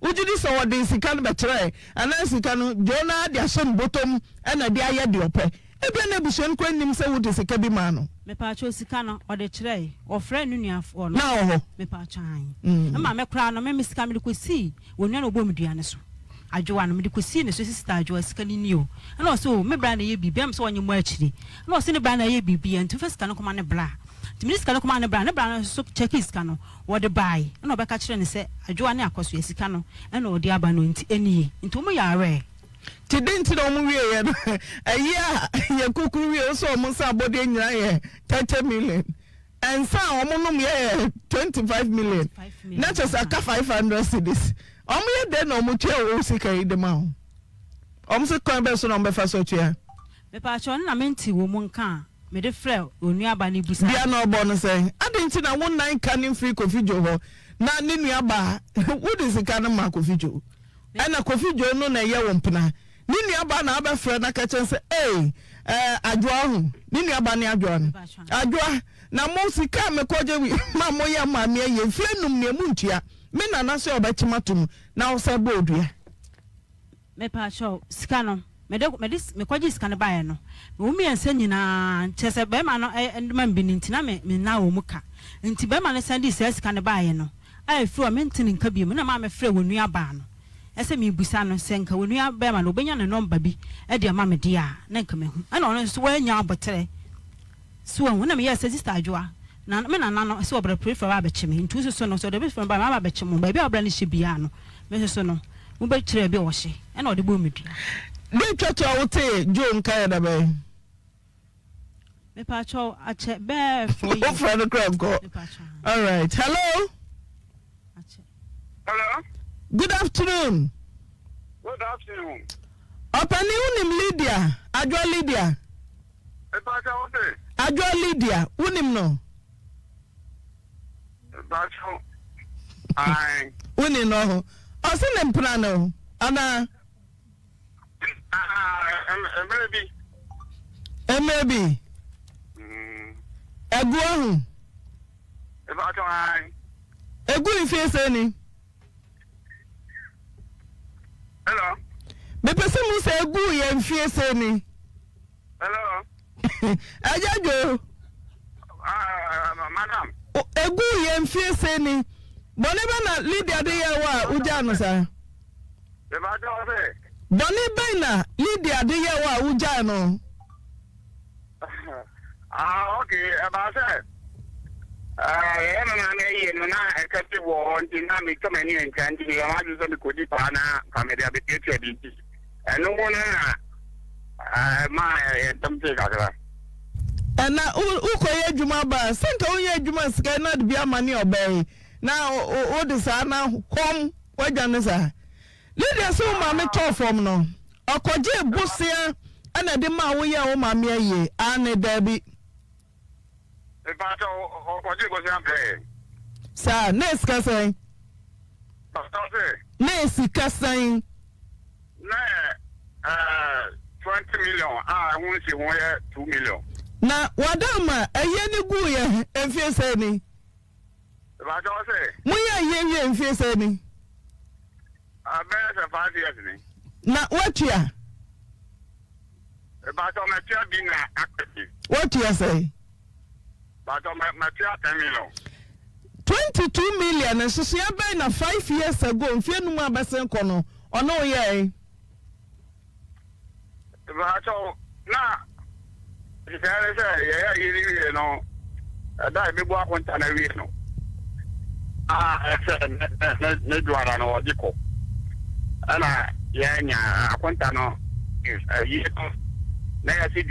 ugiri se wo de sika no betre ana sika no jona de asom botom e na de aye de ope ebe na busuan kwa nim se wo de sika bi ma no me pa cho sika no o de kire o frɛ nu nuafo no na ho me pa chan ma me kra no me sika me de kosi wonua no bom duane so adwoa no me de kosi ne so sister adwoa sika ni ni o na o so me bra na ye bibia me so onye mo akiri na o se ne bra na ye bibia ntu fa sika no koma ne bra ti me sika no koma ne bra no so check sika no wo de bai na o be ka kire ne se adwoa ne akoso sika no na o de aba no nti enie nti o mo yare ti denti no mu wie ye no ayi ye kuku wie so mo sa body nyina ye 30 million and sa o mo no ye 25 million na just aka 500 cedis o mo ye de no mo che o sika yi de ma o mo se kan be so no be fa so tua me pa cho na menti wo mu nka me de frɛ onuaba ne busa bia no bo no say adenti na won nine can free kofijo ho na ne nuaba wo de sika no ma kofijo ana kofijo no na ye wo mpena ni nuaba na abɛfrɛ na ka chen say adwoa ho ni nuaba ne adwoa no adwoa na mo sika me koje wi ma mo ya ma me ye frenum ne mu ntua me na na se obetimatum na wo se bodua me pa cho sika no me koje sika no bae no wo mi ense nyina chese be ma no nduma mbini ntina me na wo muka nti be ma no sandi sika no bae no ai fro me ntini nka bi mu na ma me frɛ wo nuaba no ese mi busa no senka wo nuaba ma no obenya ne number bi e de ma me dia na nka me hu ana ono so wanya abotere so wona me yes sister adwoa na me na no so obra prefer ba be chime ntu so no so de be ba ma be chime ba bi obra ne hye no me so no mo be kire bi wo hye e na o de bo me dua de twato a wote jo nka ya da be me pa cho a che be for you friend crab go all right hello Hello. Good afternoon. Good afternoon. Opani unim Lydia, Adwa Lydia. Ebacha ote. Adwa Lydia, unim no. Ebacha. Ai. Uni no. Osine mpna no. Ana. Maybe. Maybe. Egu ahu. Ebacha ai. Egu ifese ni. Hello. Me pese mu se egu ye mfiese ni. Hello. Ajajo. Madam. Egu ye mfiese ni. Boni ba na Lydia de ye wa uja no sa. Ebacha ote. Boni ba na Lydia de ye wa uja no. Okay. Ebacha. Na ye no na ekati wo nti na me kama ni nkanti ni ma ju so me kodi pa na kamera be tetu bi ti eno wona na ma tamte ka kra na ukoye adwuma ba senka onye adwuma sika na de bia mane obey na o de sa na hom wagya ne sa Lydia so ma me to form no okoje busia ana de ma wo ye wo ma me aye ane dabi Ebacha okoje go se ampe sa nes ka sai nes ka sai na 20 million won se won 2 million na wadama aye ni gu ye enfie sai ni Ebacha o se mu ye enfie sai ni abese 5 years ni na watua Ebacha me tia bi na active watua sai But my 10 million. 22 million and she na 5 years ago mfie no ma besen kono ono ye But so na if I say you know that be go kwanta na wi no ne duara no diko ana ya nya akwanta no yi na ya si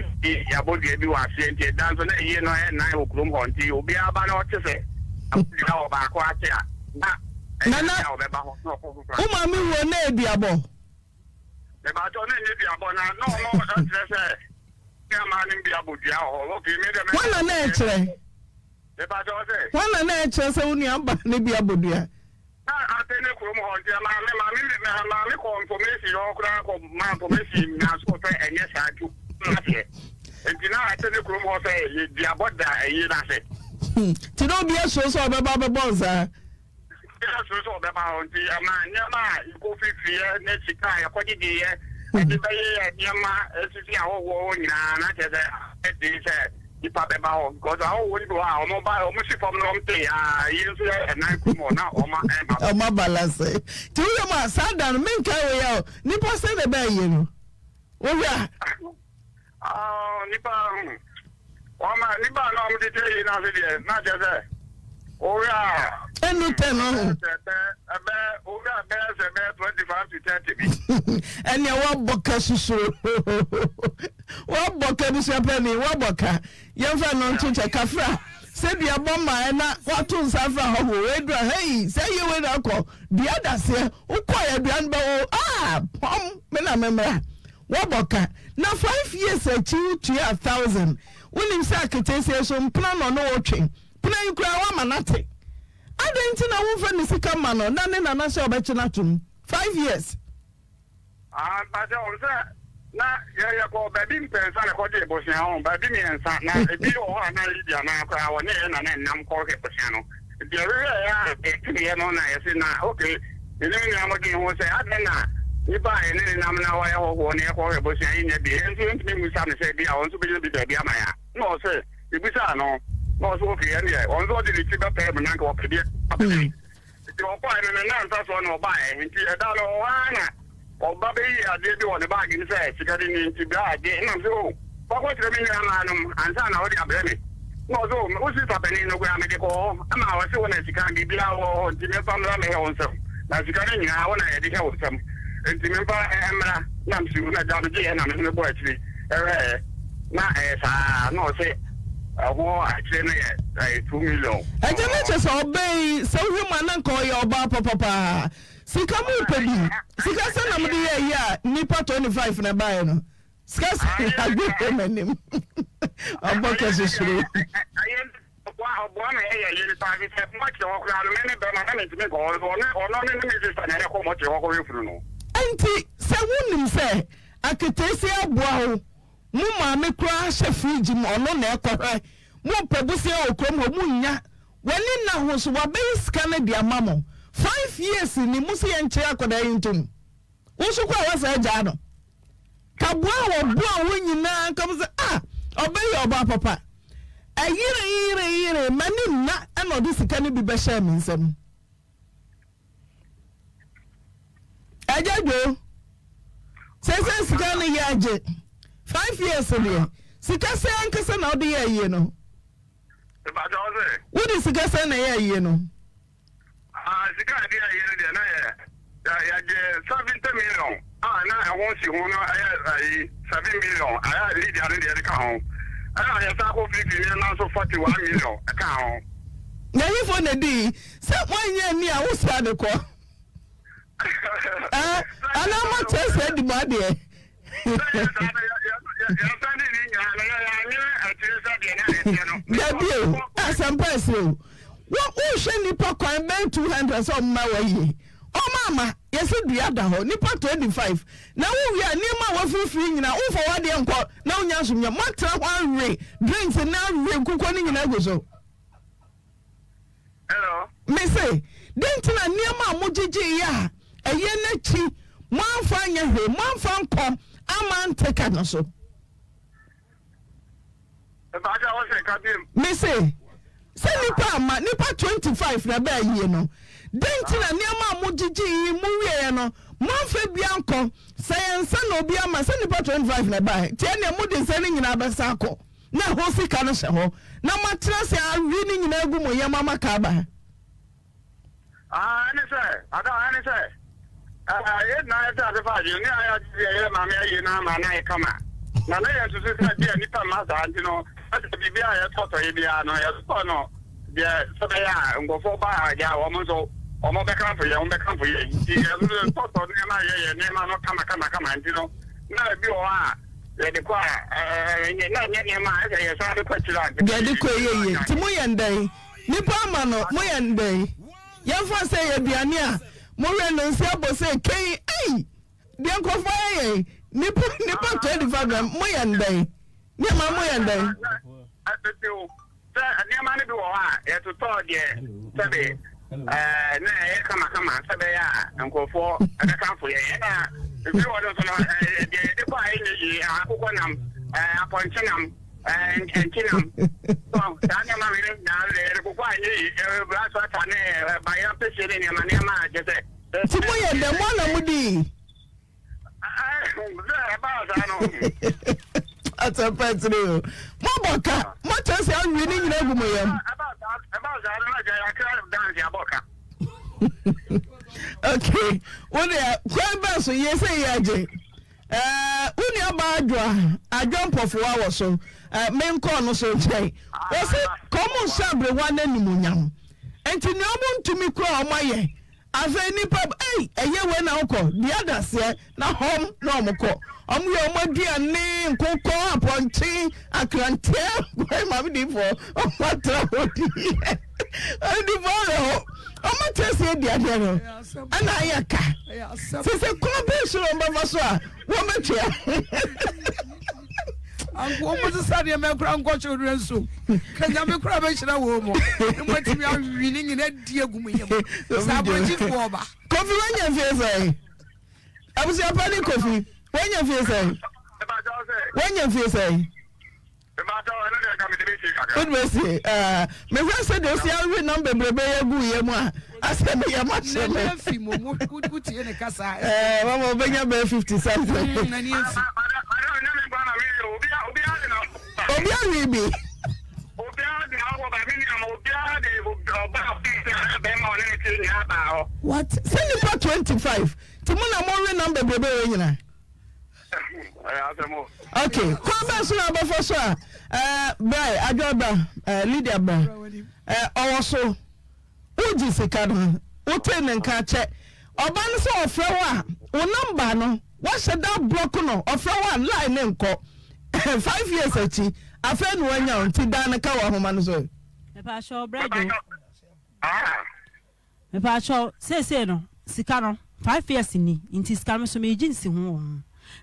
ya bodi bi wa se nti dan so na yi no e na okrum ho nti obi aba na o tese na o ba ko ate a na o ma mi wo na ediabo e ba to na ediabo na no tese ya ma ni ediabo dia o o ki me de me wala na etre e ba to se wala na etre se uni amba ni bi abodia na atene krum ho nti ma mi ko information o kra ko ma information na so fe enye sa ju enti na atene krum ho fe ediabo da eyi na se ti no bi eso so be ba be bonza so be ba onti ama nyama kofitv ne chika ya kwaji di ye enti be ye nyama esisi awo nyina na tese edi se ipa be ba o gozo awo ni bo a o mo ba o mo si fom no mte a yin so e na kumo na o ma e ba o ma balance ti wo ma sadan men ka we ya ni po se be ba ye no o ya nipa Oma nipa na mo de tell na se de na je se o ya enu teno ebe o ga be se be 25 to 30 bi ene wa boka susu wa boka bi se pe ni wa boka ye fa no ntuche kafra se bia bomma na wa to nsafra ho we dra hey se ye we na ko bia da se ukwa bia nba o pom me na memra wa boka na 5 years achieve to 1000 Unim sa ketese so mpna no no wotwe pna nkura wa manate adenti na wo fa ni sika ma no na ne na se obeche na tum 5 years but o se na ya ko baby mpensa na ko de bosia on baby mi ensa na ebi o ha na lidia na kwa wo ne na nam ko ke bosia no de ya e no na yesi na okay ni ni amodi ho se adena Iba ene na mna wa ya ho ne ko re bo sia yin bi enso ntimi musa ne se bi a won so bi bi bi ama ya no se ibisa no no so ke ya ne on so di ti ba pe mna ko pe bi ti o pa ene na nta so no ba e nti e da lo wa na o ba be ya de bi won ba gi se ti ga ni nti ba de na so ba ko ti mi na ma no ansa na o di abre mi no so o si ta pe ni no gwa me de ko ama wa se wona ti kan bi bia wo nti me famra me he won so na ti kan ni ha wona ye de he won so enti me ba emra na msi na jabu je na me bo atiri na sa no se awo atiri na ye 2 million aje me che so obey so huma na nko ye oba papa sika mu pebi sika se na me ye ya nipa 25 na bae no sika se agbe menim oboke sisuru Buona e ieri pagi se mo che ho creato me ne be ma ne me go no ne mi se sta ne ko mo che ho ko fruno Enti se wunim se aketesi aboa ho mu ma me kura hye fridge mu ono na ekɔhwɛ mu pɛbusi okrom ho mu nya wani na ho so wa be scan dia mamo 5 years ni mu se yenche akoda yintum wo so kwa wa sa gya no kaboa wo boa wo nyina kam se obey oba papa ayire mani na ɛna ɔde sika ne bi bɛ hyɛ me nsam ajajo sese sika ne ye aje 5 years ne sika se ankasa na ɔde ye yie no ba jo se wo di sika se na ye yie no sika de ye de na ya je 70 million na won si ho na 7 million aya leader de ka ho ya sa ko fi na so 41 million ka ho na yi fo na di se wanye ni a wo sa de ko ana ma tese di ma de Gabriel, asampasio. What ocean nipa kwan ben 200 so ma wa yi. O mama, yes do ada ho nipa 25. Na wo wi ani ma wa frifri nyina, wo fo wa de enko, na wo nya nsomnya matra ho we, drinks na we kuko ni nyina go so. Hello. Me say, dentina niema mo gigi ya, eye na chi, mo anfa nya hwe, mo anfa nkom, ama nteka no so. Ba ja o se ka bim. Me say Say nipa 25 na ba yie no. Denti na niama mo gigi mu wie no. Manfe bianko say ensa na obi ama say nipa 25 na ba. Tie na mo de nsa ni nyina besa akọ. Na ho sika no hye ho. Na matra say awi ni nyina gu mo yema maka ba. Ani say, ani say. Na ita da fa ni aya ye ma me ye na ma na e kama. Na na ye so say dia nipa ma za antino. Ati bibia ye toto ye bia no ye so no. Dia so be ya ngofo ba ya wo mo so omo be kan for ye ti ye toto ni na ye ni ma no kama antino. Na bi o a ye de kwa na ma ye sa de kwatira. Dia de kwa ye ti mo ye ndai. Nipa ama no mo ye ndai. Ye fa say ye biane a mo re no nsi abo say kai ai. Dia nkofo ye nipa 25 mo ye ndai. Ni ma mo ye ndai. Niama ni bi wɔ hɔ a yɛtotɔ deɛ sɛbe na ɛyɛ kama sɛbe a nkɔfoɔ ɛbɛkamfo yɛ na ebi wɔ no so no deɛ yɛde kɔ a ɛnyɛ yie akokɔ nam apɔnkye nam nkɛnkye nam saa nneɛma mene yɛde kokɔ a ɛnyɛ yie bra so ata ne bayɛ pɛsie ne nneɛma a gye sɛ ti mo yɛ dɛ mo na mo di ɛbaa saa no Ata petro. Mo boka, mo chance awi ni nyina gu mo yam. About that, I can't dance your boca. Okay. When they ba so yes say yaje. Uni aba adwo for wa so. Men call no so chai. O say come sabre wan animunyam. Enti ne omo ntumi kura o maye. Afa nipa eye we na ukọ the others na hom na omukọ omu ye omaduane nkokọ aponchi akrante boy ma bi for omatra odi andi for o tese dia no ana ayaka se ko be so mba so a wo metua Ango mo se sade me kura nko children so kanya me kura be hira wo mo mo timi awini nyina die agum yem sa boji fo ba Kofi wanya fie sai abusi apani Kofi wanya fie sai Good mercy. Me friend said they see every number brebe gu ye mu a asem ye ma se me fi mo ku tie ne kasa mama benya be 50 something na ni fi obi aribi what send you for 25 timuna mo number brebe we nyina okay come back so na before so bye ajoba leader ba owoso uji sekano uten nka che oba no so ofre wa o number no what should that block no ofre wa line nko 5 years achi afa no anya unti dan ka wa homa no so me pa show bredo me pa show say no sika no 5 years ni inti sika me so me jinsi ho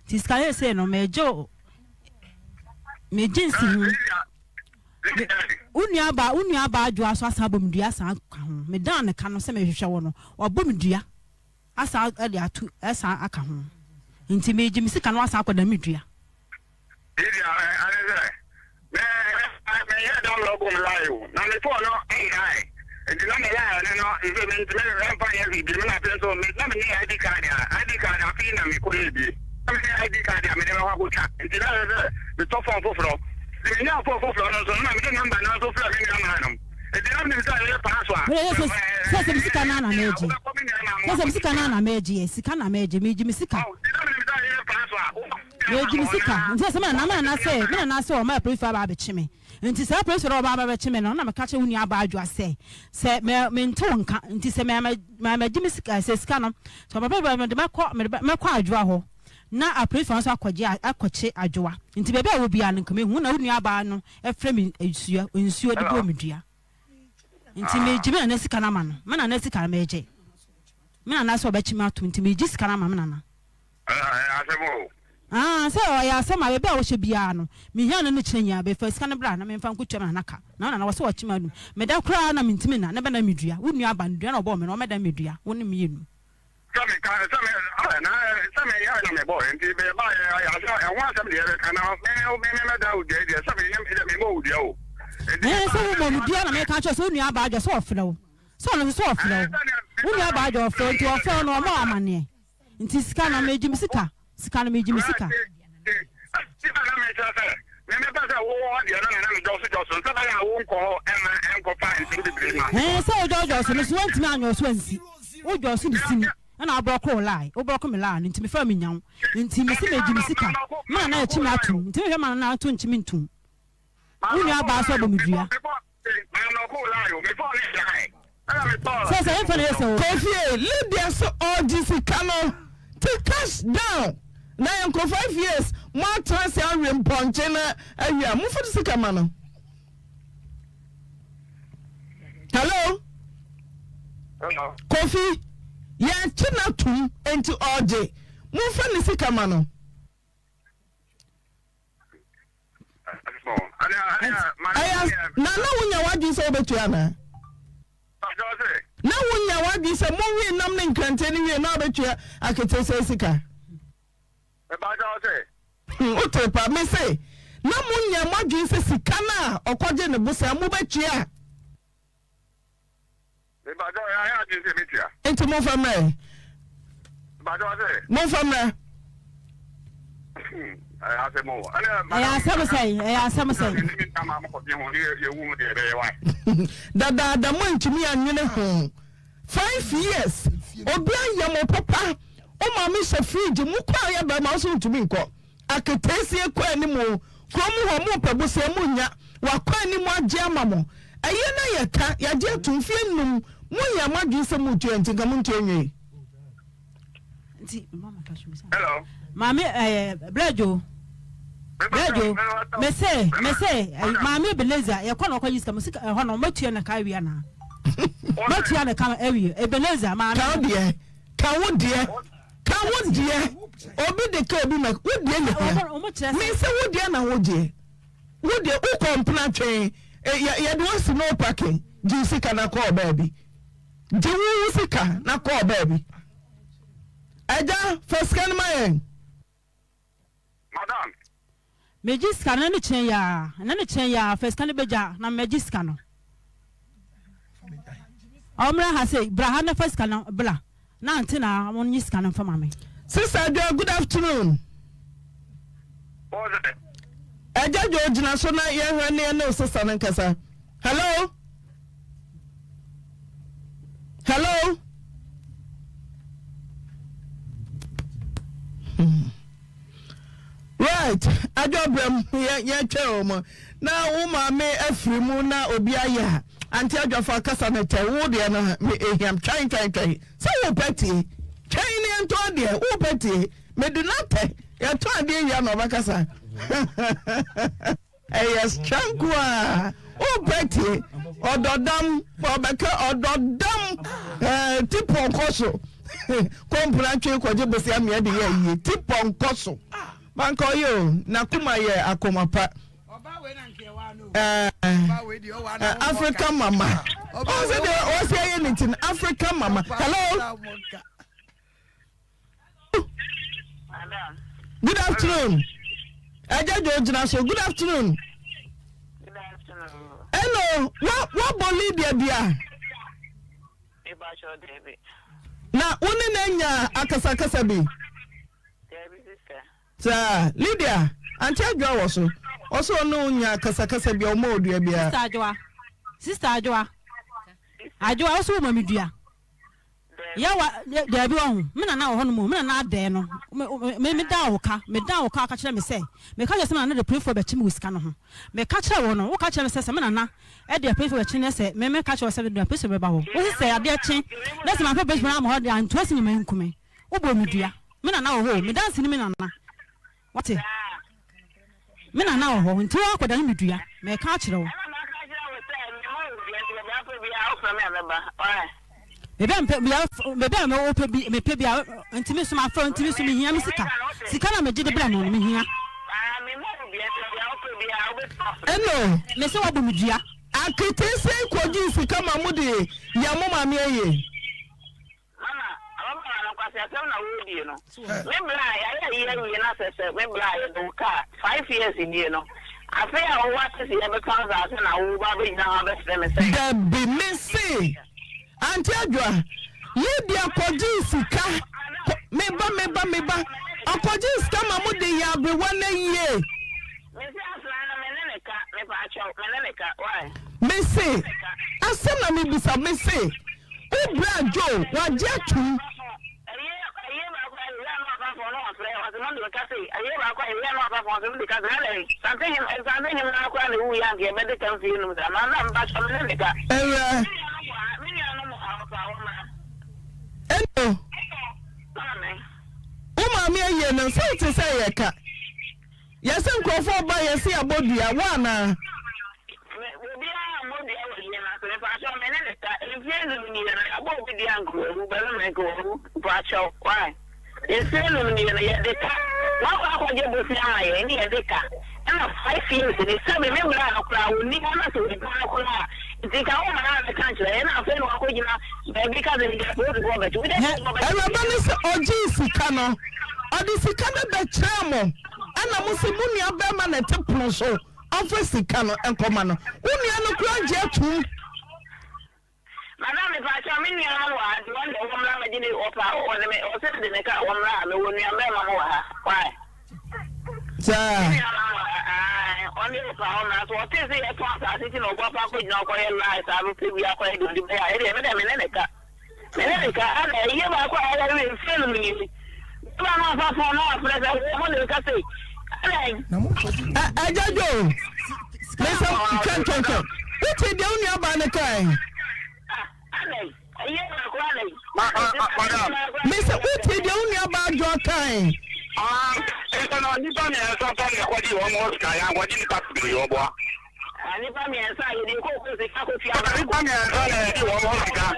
ti sika say no me jinsi ho unu aba adwo aso asa bomdua asa ka ho me dan ka no se me hwehwe wo no obomdua asa ade atu asa aka ho inti me jimi sika no asa akoda medua nti se me na se o ma prefer ba be chime nti se prefer o ba be chime no na me ka che uni aba adwa se me nto nka nti se me gimi sika se sika no so ba me de me kɔ adwa ho na a prefer so akɔche adwa nti bebe a wo bia no nkame hu na uni aba no e frɛ me nsuo de bo medua nti me gimi na sika na ma no me na sika na me je me na so ba chime ato nti me gi sika na ma me na so ya sama bebe a wo hye bia no me hia no kyenya be fa sika no bra na me mfa nkotwa na ka na wo se wo kyema nu me da kra na mentimi na be na medua wo nua aba ndua na obo me no me da medua wo ne me yenu some ya na me boy nti be ba ya wa some de kana me da o de some me mo udi o So mo dia na me ka cho so nua ba jo so oflo. So no so oflo. Nua ba jo oflo nti oflo no mo amane. Nti sika na meji mi sika. Sika na meji mi sika. So Jojo so no want me anyo so ansi. O jo so disimi. Na abroko lie. O broko me lie nti me fa me nyawo. Nti me se meji mi sika. Ma na echi me atum. Nti me hwe ma na ato nchi me ntum. Nua ba so bo me dua. So if I say Kofi, Lydia so OGC Kano to cash down. Now for 5 years, more trans and ponchena area. Move for the Sikamano. Hello? Hello. Kofi, ya china tum into OJ. Move for the Sikamano. Nana wunya wadi so betuana. Na wunya wadi se mo wi nam ne nkranteni wi na betua akete se sika. Otepa me say na munya madwi se sika na okoje ne busa mo betua. Enti mo famre. Mo famre. I am say. Dada mo ntumi anwene ho. 5 years. Obia yamo papa. O mama se fridge mu kwa ya ba ma so ntumi nko. Aketesi ekwa animu. Kromu ho mo pebuse mu nya. Wa kwa animu age amamo. Aye na ye ka ya je tumfie num. Mu ya madwi se mu tu entinga mu ntenwe. Nti mama ka shumi sa. Hello. Mami Blejo. Me say mami Ebenezer ye kono kwa yiska musika ho no matua na ka wi na. Matua na ka awi Ebenezer mami. Ka wo die. Obi de ka obi ma wo die ne. Me say wo die na wo die. Wo die wo kompna twen. Ya do snow parking. Ji sika na call baby. Ji wo sika na call baby. Aja first can my Madam. Mejiska na ne chen ya first can beja na mejiska no. Omra ha say bra na first can bla. Na antina won yiska na fama me. Sister Jo, good afternoon. What's it? Aja Jo jina so na ye hwe ne no sister na nkasa. Hello? Hello? Right, Adobram ye cheomo. Na wo ma me afiri mu na obi aya. Anti adwafa kasa na te wo de na me ehiam twan. So wo peti. Twan ne ento de wo peti. Me do not pay. Ya to ade ya no bakasa. Yes, chankwa. Wo peti. Ododam, obeka ododam. Tipo nkoso. Kompra twe kwaje bosi amia de ye tipo nkoso. Banko yo nakuma ye akomapa. Oba we na nke wa no. Oba we di o wa na African mama. O say anything African mama. Hello. Good afternoon. Ajajo jina so good afternoon. Good afternoon. Hello. What Bolivia bia? Eba sho David. Na uni nenya akasa bi. David sister. Sa Lydia, anti adwa wo so. Oso no nya kasa bia o ma odua bia. Sister Adwa. Adwa oso ma medua. Ya wa da bi wo me na wo ho no mo me na ade no. Me da wo ka ka kire me say. Me ka je se na de pray for be chi me wiska no ho. Me ka kire wo no, wo ka kire me say me na e de pray for be chi ne say me ka kire wo say de pray for be ba wo. Wo say ade chi. Na se ma pray for am ho de anto asi me nkume. Wo bo medua. Me na wo ho, me dance ni me na. What it? Me na wo ho, nti wo akoda ni medua. Me ka kire wo. Maybe I'm open, maybe intimate my phone, intimate me here, Missika. Sikana, me did the brand on me here. Hello, Miss Obudia. I could say, could you come a moody, Yamoma me? Maybe I 5 years in you know. I say I want to see every cause out and I will be now best them say. There be missing. Auntie Adwa, Lydia Kojisika. Meba. Apologies, come on, with the Yabe 1 year. Missy, I said, I may be some missy. Oh, Brad Joe, what Jackie? Umami ayena say to say yeka. Yes, and Crawford by a sea about the Awana. Why? It's the what I get with any deca. And 5 years in the 7 member crowd, Nicola to the crowd. Think I want to have the country, and I feel like because they get to the Ojisicano. Odisicano Betramo. And I must say, Munia Berman and Temple. Officicano and Commano. Uniano Grandjet. Madame, if I come in here, I want to come around the opera or the make out one round when we are member. Why? Only the power, what is the part I think of what I could not quite right. I will see we are quite good to pay Meneca. And a year I quite film me. Plan off for now, President, I want to say. I don't know. Listen, what is the only Abanakai? Mr. What is the only about your kind? It's an only something what you almost got. What you got to do, your boy? I never mean, you go to the faculty. I never mean, you almost got.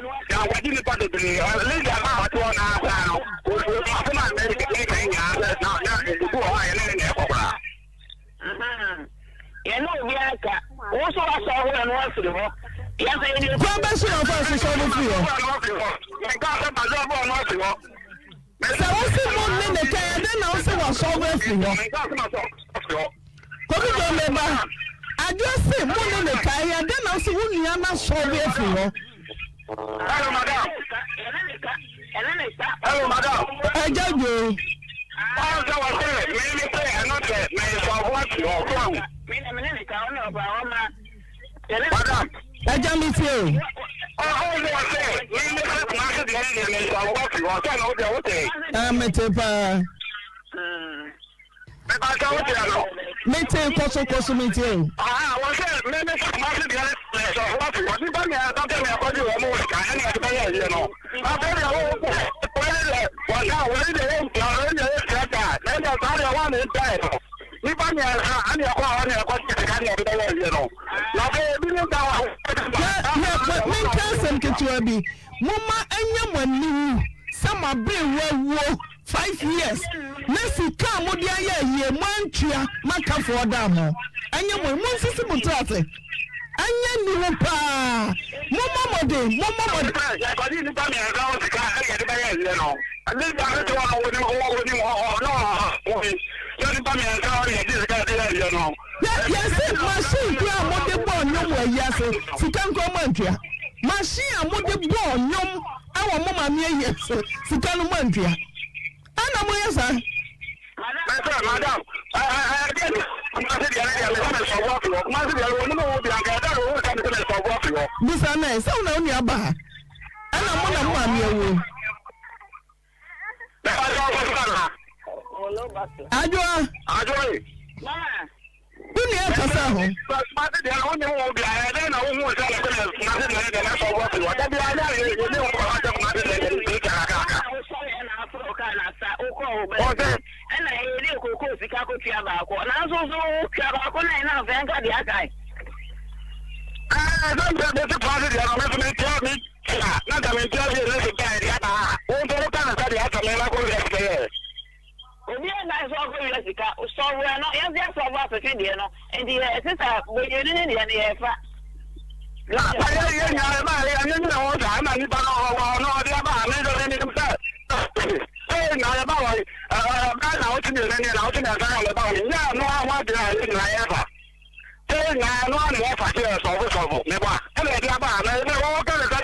What you got to do? Leave out to an hour. Come on, medication. Not the poor eye and you know, we are also I saw one once ago. Yes, I did. Come back to your first show with you. So what's the 1 minute? Then also was so with you. Come remember. I just say 1 minute, and then also when you are not so with you. Hello, madam. Hello, madam. I don't know. Madam, I don't meet you. I'm a taper. Meeting Koso meet you. Mama and some bring 5 years. Messi come with the year, Mantia, Maka for Damo. And you will most simultaneously. And you know, Pa, Mama, yes, machine, what the born, no way, yes, she can't come on. Machine, what the born, no, our Mamma, yes, she can't come on. Anna, yes, sir. Madam, I get it. This is nice. So now you are back. And I'm one Adwa. Who near Casa? And I didn't go to the Caco, and I also Caco, and I thank God the guy. I don't know the party. I'm going to tell me. Not that we tell you this guy. Oh, the kind of study has a level of we are nice over Jessica, so we are not yes, of us, and the sister, when you didn't hear the effort. na no one more factor so me ba e le dia ba na e wo ka le ka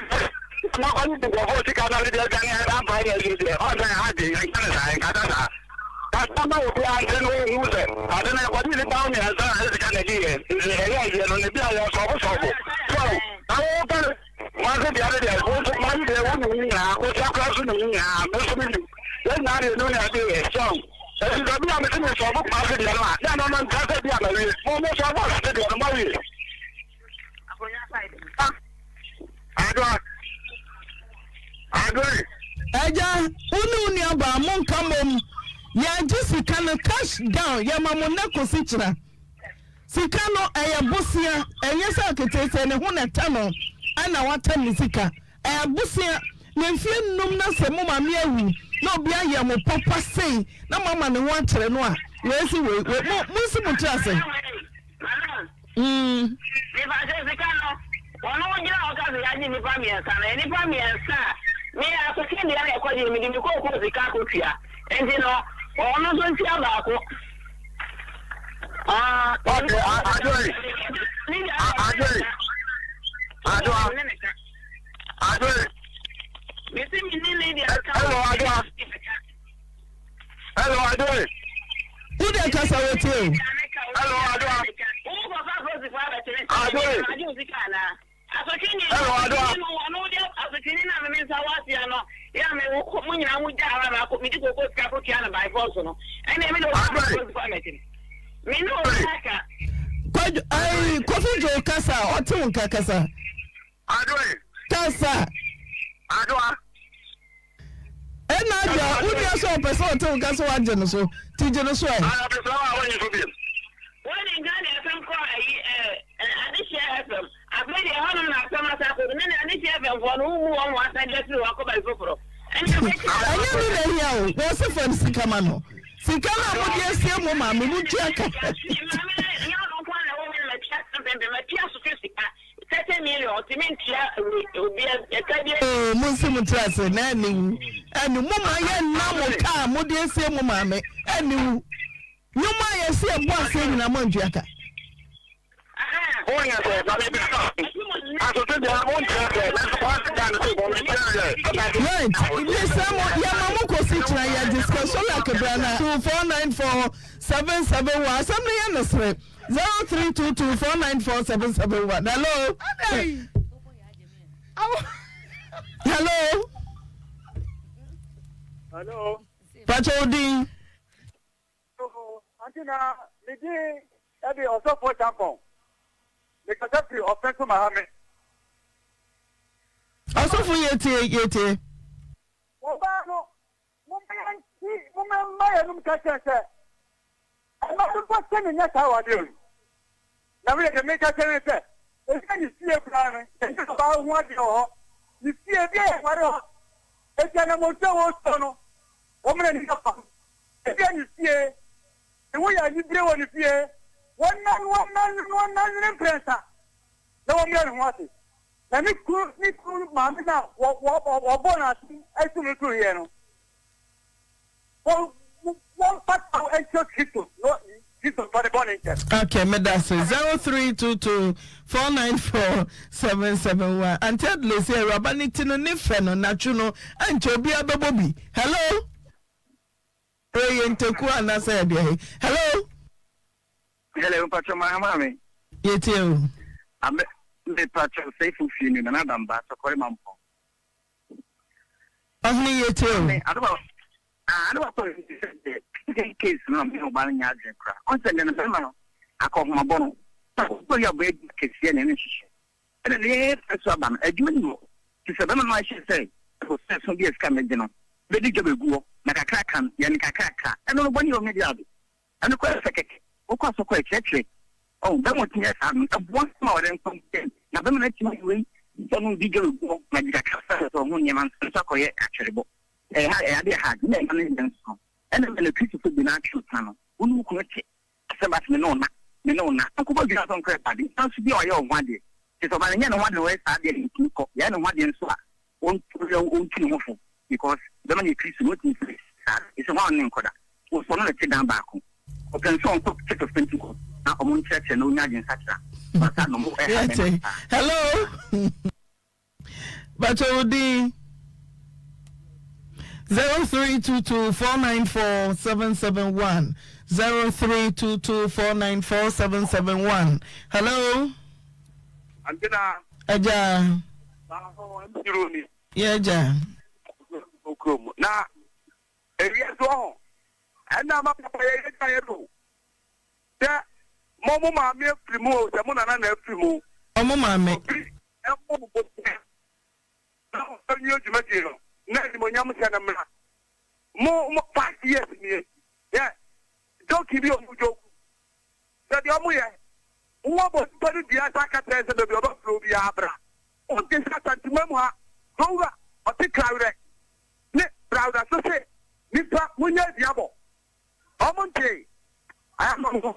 ma ko ni go ho ti ka na le dia ga ni ra ba ya ye de o na ha de ai ka na ka da Kama upia neno uze. Adena kwa nini tauni hasa hizi kanejie. Realy no nibia ya sobo. So, awo pale mwanzo biare dia ko mwanzo de wonu nya ko chakra su ni nya. Meso mi. Ye na re no na de so. Esi da bia me se sobo mwanzo dia no. Ya no no nka se bia na we. Mo sobo se dia no ma we. Akonya side. Agora. Eja, unu ni aba mon kamom. Ya Jessica no cash down ya mamona kosichira. Sika no busia enye sa ketete ne ho na tano ana wata musika. Busia ne mfie nnum na se mo mame awu na obi aye mo papa sei na mama ne ho akyere no a we si we mo si mutu ase. Ni ba Jessica no wono ngira o ka ya ni pa miensa na ni pa miensa me asokini ya ko ji mi ni ko sika ko tua. Enti no ono so ntia ba ko Okay, Adoi. Missing me lady. Hello, Adoi. Who dey kasa with you? Hello, Adoi. Kofi jo kasa otu nka kasa. Adoi. Kasa. Adoi. Ena aja udi aso opeso otu nka so waje no so. Tije no so ai. Ala be so wa woni so bi. When in Ghana FM call Adisha FM. I've made a hundred and some of Adisha FM for who wants to get through a couple of people. And you know, what's the first Sikamano? Sikama would yes, your mamma, we would check. Musimutrasa, Nanny, and the Mumma, and Namu, would yes, your mamma, and you. You might see a boss in a Monjaka. Oh, yes, I right. Yes, Yamamuko Sitra, ya discuss like a brana 2494-771. Somebody understand 0322-494-771. Hello. Hello. Hello. Pachodi. Antina, Lady, Abby, also for tampon. Because that's the offense to Mohammed. Also for yeti. Obama, woman, my room catcher said, I'm not going to send how I do. Now we can make a tenant say, it's going to see a plan, and it's about 1 year. You see a day, what it's an emotional woman in the pump. Again, you see it. The way I live there, you see it. One man, impressor. No one wants it. Let me cool, mamma now. What bonus? I to me to you. One part of extra kitchen, not kitchen for the bonnet. Okay, Medasa 0322-494-771. And tell Lucy Rabanitino Nifeno Nachuno and Jobia Babobi. Hello. Hey, and Tekua said, hello. Hello, Patrol, my mammy. You too. I'm the Patrol safe for you, and I'm back to call him. Only you too. I don't know the case, no, banning your crack. On sending a I call my bono. So you're big kiss and an issue. And then the Saban, a junior. To 7 I should say, for some years coming, you know. Very good, like a crack, Yannick crack, and no one you're media. And the question, of course, so quite actually. Oh, that was yes, I'm one more than something. Now, the minute you win, some bigger magic or Munyaman, actually. I had men and then the people would be natural panel. Who could it? Sabbath Menona, I could be on crap. It sounds to be all your 1 day. It's a man, one way I did in Kinko, Yan and 1 day and so on to your own king because the money increase wouldn't it's a one name coda. Was one of the down back. Or can so take a na omun church no nya gen satra basa no mo hello Bachodi 0322494771 0322494771 hello Antina Aja yeah ja na area so ana ma papa ye ka ye do da mo ma me primo se mo na na primo omo ma me e mo bo na o nyo juma jiro na di mo nyam se na mra mo 5 years ni yeah don't give you mo joke that you mo ye wo bo body dia saka tese do bi oba pro bi abra o ti saka timamu ha dowa o ti krawre ne browser so say nipa munya diabo omonte ayambo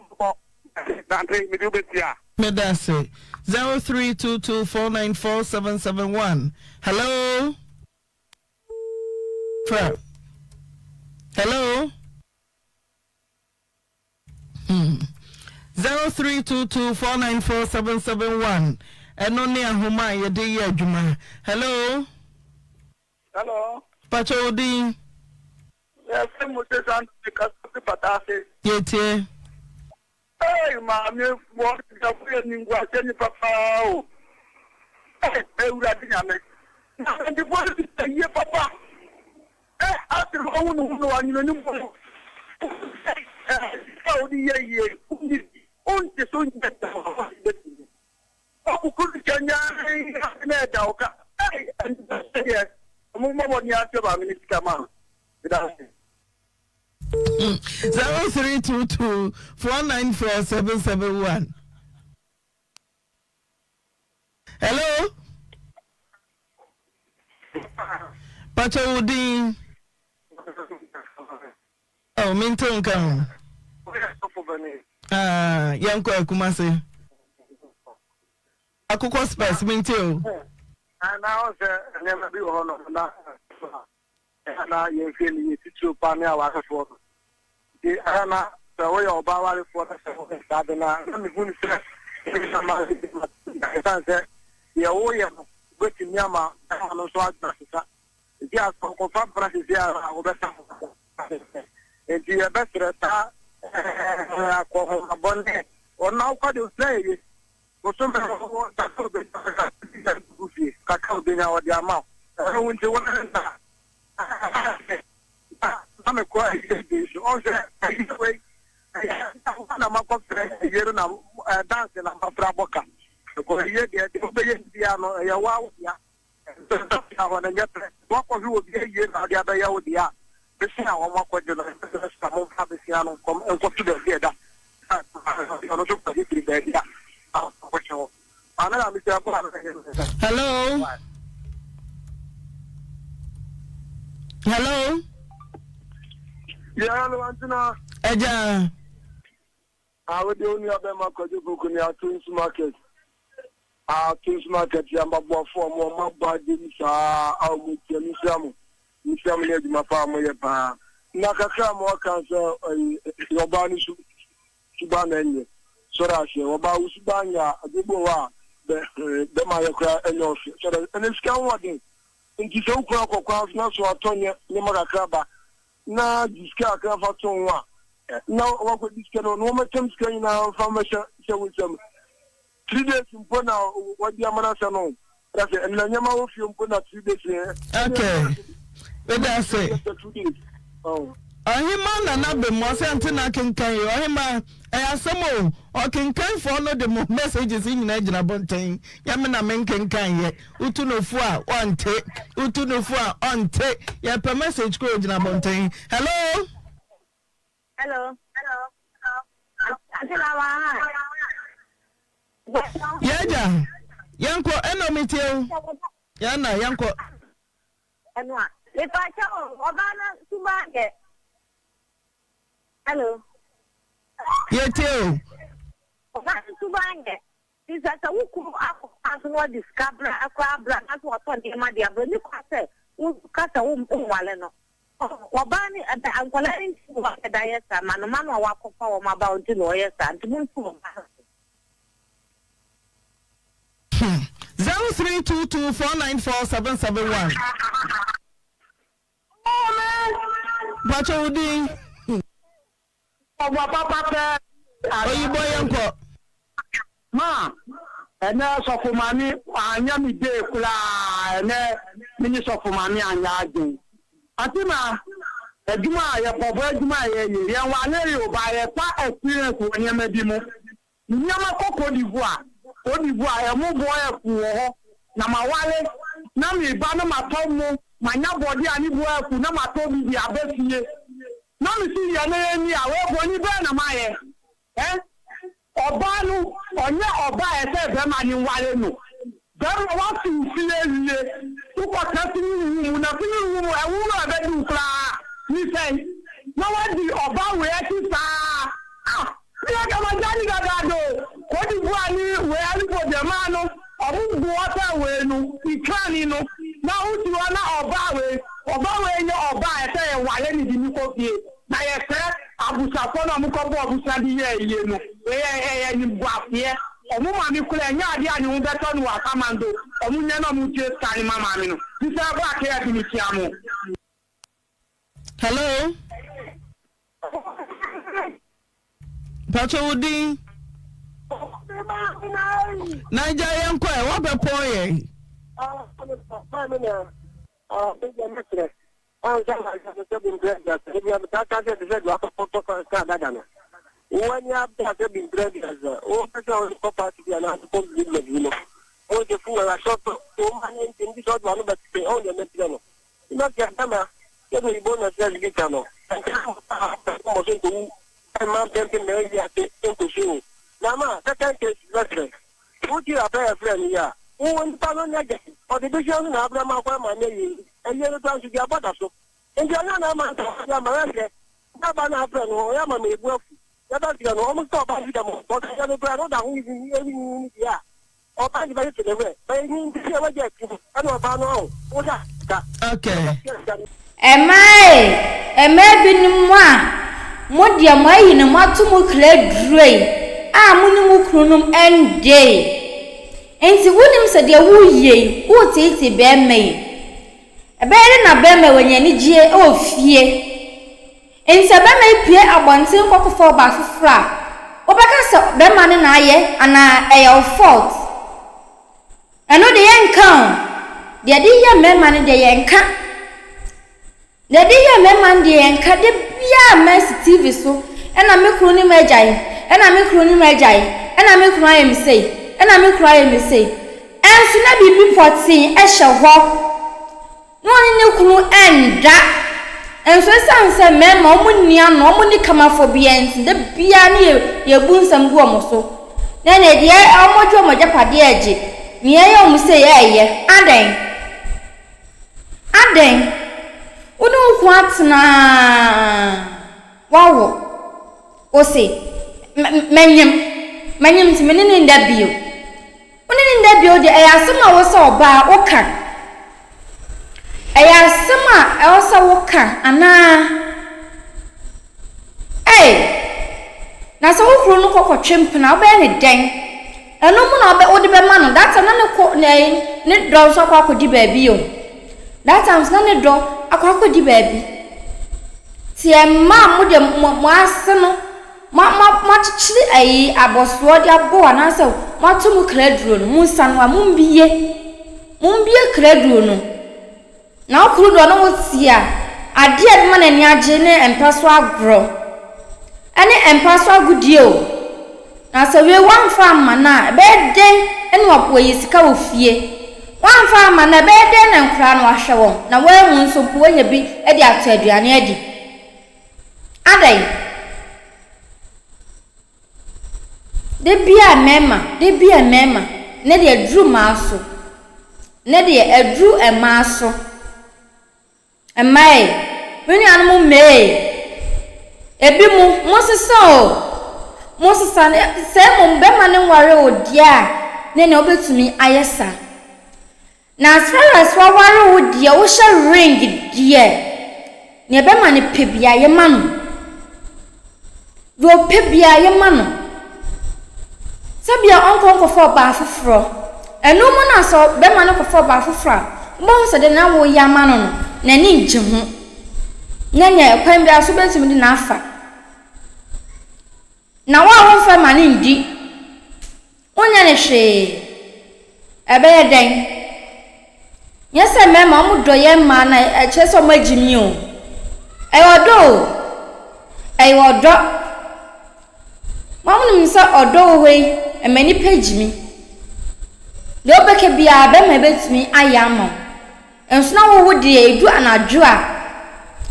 dante mi do betia medase 0322494771 hello Fred. Hello 0322494771 eno ne ahoma ye de ye adwuma hello Pachodi yes mo te san because patase yetie hey ma me wo da fu ni ngwa se ni papa o eh ura di nyame na ndi bo di ye papa after all no ani no mo o di ye unti so nyeta o ku kanya na da o ka yes mo mo ni ate ba mi kama 0322494771 hello Pachodi oh minton kan yanko akumase akoko space minto na o se ne ma bi ho no na ye fe ni titu pa ne awa ka fo di ana so wo yo ba wa le fo ta so ka de na mi gun se na ma ta se ye wo ye go ti mi ama no so agba sa di a ko fa practice ya o be sa e di e be trata ko abonne o na ko de play o so me o ta so be ka ka de nya o di ama o wonte wona na I'm a quiet also way. I'm a year now dancing. I'm a fraboka. Because here the piano, a wow, yeah. What was you would be a year now? The other year with the art. This is how I'm going to have the piano come and go to the theater. Hello. Hello. Yeah, hello, Antina. Eja. I would only have them a book in our Twins Market. Our Twins Market, Yamba for more bad things are with Museum. Museum, my family. Nakaka more cancer, your body Suban, Sorashi, about Usbanya, Adiboa, the Mayaka, and your and it's come nti so kwa kwa na so atonya ne marakaba na diska ka fa tonwa na wa ko diska no no matem ska ina fa ma sha wisam 3 days mpo na wadi amana sa no rase en nyama wo fi mpo na 3 days okay we da say ahima na na be mo se antina kenkan yo ahima asemo o kenkan for no de mo messages nyina gina bonten ya me na men kenkan ye utunofu a onte utunofu a onte ya per message ko gina bonten hello yaja yanko eno miteu yana yanko enwa le pacha obana subange hello yeteu obana subange isasa wuku aso discover akwa abra aso oto de ma dia bro ni kwase kasa wo wale no Wabani ankolani wa kadayesa manumano wako pa wa mabauti no yesa ntumuntu 0322494771 Bacho udi papa Oyibo yanko ma ene sofumani anya mi de kula ene mini sofumani anya ajin atima ejuma ye bobo ejuma ye ye wa le yo ba ye pa experience wonye medi mu nyama koko divoa odivoa e mu bo e ku ho na mawale na mi ba na matomu manya body ani bo e ku na matomu bi abefie na mi si ye na ni awe bo ni be na maye Obanu onye oba ese be ma ni wale no be wa fi fie uko kasi ni na fini wu e wu na be du kra ni sei na wa di oba we ti sa ya ka ma jani ga do ko di bu ani we ali po de ma no obu bu ota we no ikani no na u ti wa na oba we nye oba ese ye wale ni di ni ko fie na ye se abusa ko na mu ko bo abusa di ye no ni buafie omu ma mi kula nya ade ani wo beto no wa kamando omu nya na mu tie skani mama mi no bisa ba ke ya bi ti amu. Hello Bacho udi Naija yanko e wa be po ye When you have to be ready as a property and I suppose you know. Oh, the fool are short to in this old one, but they own the Mexican. Not just Hammer, every bonus as you can know. And I'm tempting Mary to show. Nama, second case, veteran. Put you up a friend here. Oh, and Palo Nugget, or the Bishop and Abraham, my name, and the other time to get butter soup. And the other man, Yamaraka, Nabana friend, or Yama may work. That's the normal stop by them, but I don't know that we in yeah. Or by the way to the way. But I mean, I don't know about now. Okay. Am I been moi? Modia my in a matumu clad dray. Munimukrunum and day. And the William said, dear woo ye, what is a bear may? A bear and a bear when you need ye, oh, fear. In Sabama Pia abontin koko for bafra. Obaka be man na ye ana your fault. I know the yen count. The idea men man the yen ka. The idea men man the yen ka de bia mess TV so and I make runi majai and I make runi majai and I make cry me say and I make cry me say. And so na be reporting e sha ho. No ni kunu enda. And so say men omu nia no omu ni kama for biens the bia ni ye bunsam gu omo so na na de omojo omoja pade age ni ye omu say ye aden unu ku atna wawo o say menyem ti menene nda bio unene nda bio de ayasema wo so oba oka Ayasema also woka ana na so wokro no kokko twemp na oba ne den eno mu na oba odi be ma no that na ne ko ne do so akodi baabi o that times na ne do akodi baabi ti ma mu de mo ase no ma chichiri aboso de abo ana se ma to mu kraduro no mu sanwa mu mbie kraduro no na okuru do no wotia ade ade ma na ni age ne empaso agro ane empaso agudie o na se we wan fa ma na be den ene wapo yisika ofie wan fa ma na be den na nkura no ahwe won na we mu nso po nya bi e de ato aduane adi adai de bia mema ne de adru maaso ne de adru emaaso Amai, when you animal may ebi Moses say Bemman worry o dear, then obey to me, ayesa. Now, as far as what worry would dear, we shall ring, dear. ne be ma ne pebia ye ma no do pebia ye ma no sabia onko fo ba foforo enu mo na so be ma no ko fo ba foforo bo se de na wo ya ma no na ni nje ho nyanya kwan bia so bentum di na afa na wa wo fa ma ni ndi onya ne hwe ebe ye den yese me ma mu do ye ma na e che so magimi o e wodo mamu nim sa odo we e mani pagimi le obeke bia be ma betumi ayama enso na wo wodi edu anadwo a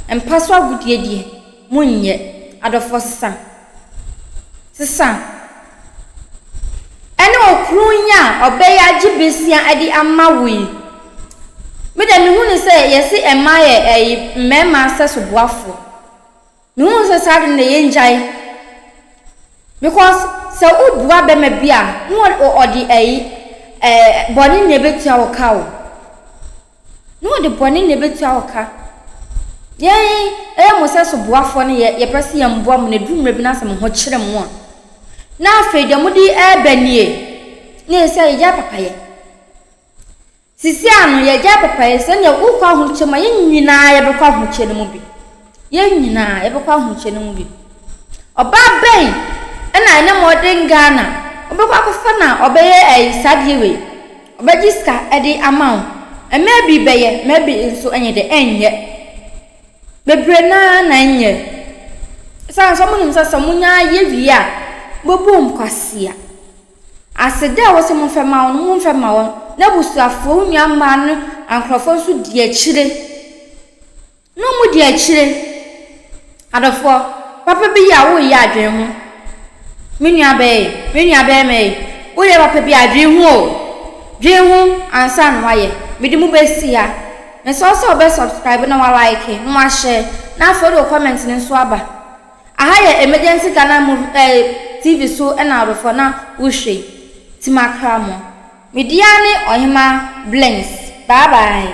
empaso agudie die munye adofo sesa ene okrunya obeya gibesia adi amawi me da me hunu se yesi emaye mema sesoboafo me hunu se sade ne yenjai because se ubua be me bia no odi boni ne betua woka wo no de boni ne betua woka ye mo sesoboafo ne ye pese ye mboa mo ne dumre bi na se mo ho kire mo a na afi de mudi ebanie ne se ye papaye sisi anu ye ja papaye se ne ukwa hu chema ye nyina ye bekwa hu che ne mu bi ye nyina ye bekwa hu che ne mu bi oba ben na ene modern Ghana obekwa kofa na obeye sadie we obejiska edi amount maybe beye maybe nso enye de enye bebre na enye sa so munum sa munya ye via bobom kwasia aseda wo se mo fema won na busuafo nwa ma no ankrofo so di akire no mu di akire adofo papa bi ya wo ya adwen ho menua be me wo ye papa bi adwen ho ansa no waye medi mu besia me so be subscribe na wa like no wa share na follow comment ni so aba aha ye emergencyghanamovementv so na adofo na wo hwe timakramo Midiani Oyema Blinks. Bye bye.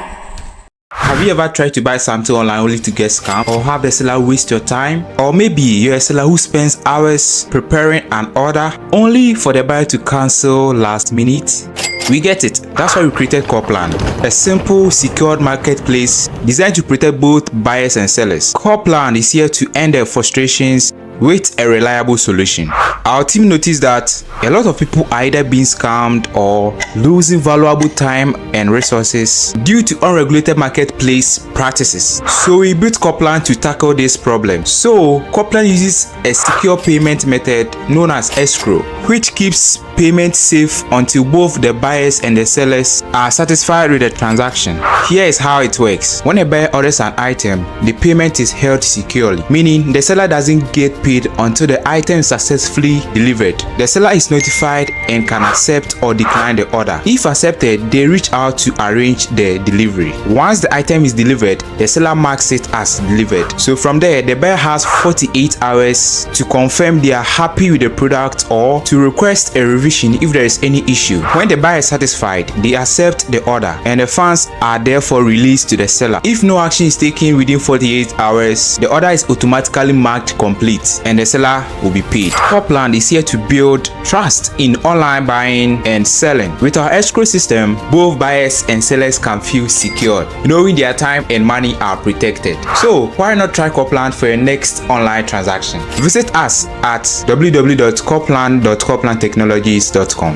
Have you ever tried to buy something online only to get scammed, or have the seller waste your time? Or maybe you're a seller who spends hours preparing an order only for the buyer to cancel last minute? We get it. That's why we created Copland, a simple, secured marketplace designed to protect both buyers and sellers. Copland is here to end their frustrations with a reliable solution. Our team noticed that a lot of people are either being scammed or losing valuable time and resources due to unregulated marketplace practices. So we built Copland to tackle this problem. So Copland uses a secure payment method known as escrow, which keeps payment safe until both the buyers and the sellers are satisfied with the transaction. Here is how it works. When a buyer orders an item, the payment is held securely, meaning the seller doesn't get paid until the item is successfully delivered. The seller is notified and can accept or decline the order. If accepted, they reach out to arrange the delivery. Once the item is delivered, the seller marks it as delivered. So from there, the buyer has 48 hours to confirm they are happy with the product or to request a revision if there is any issue. When the buyer is satisfied, they accept the order and the funds are therefore released to the seller. If no action is taken within 48 hours, the order is automatically marked complete and the seller will be paid. Copland is here to build trust in online buying and selling. With our escrow system, both buyers and sellers can feel secured, knowing their time and money are protected. So why not try Copland for your next online transaction? Visit us at www.copland.coplandtechnologies.com.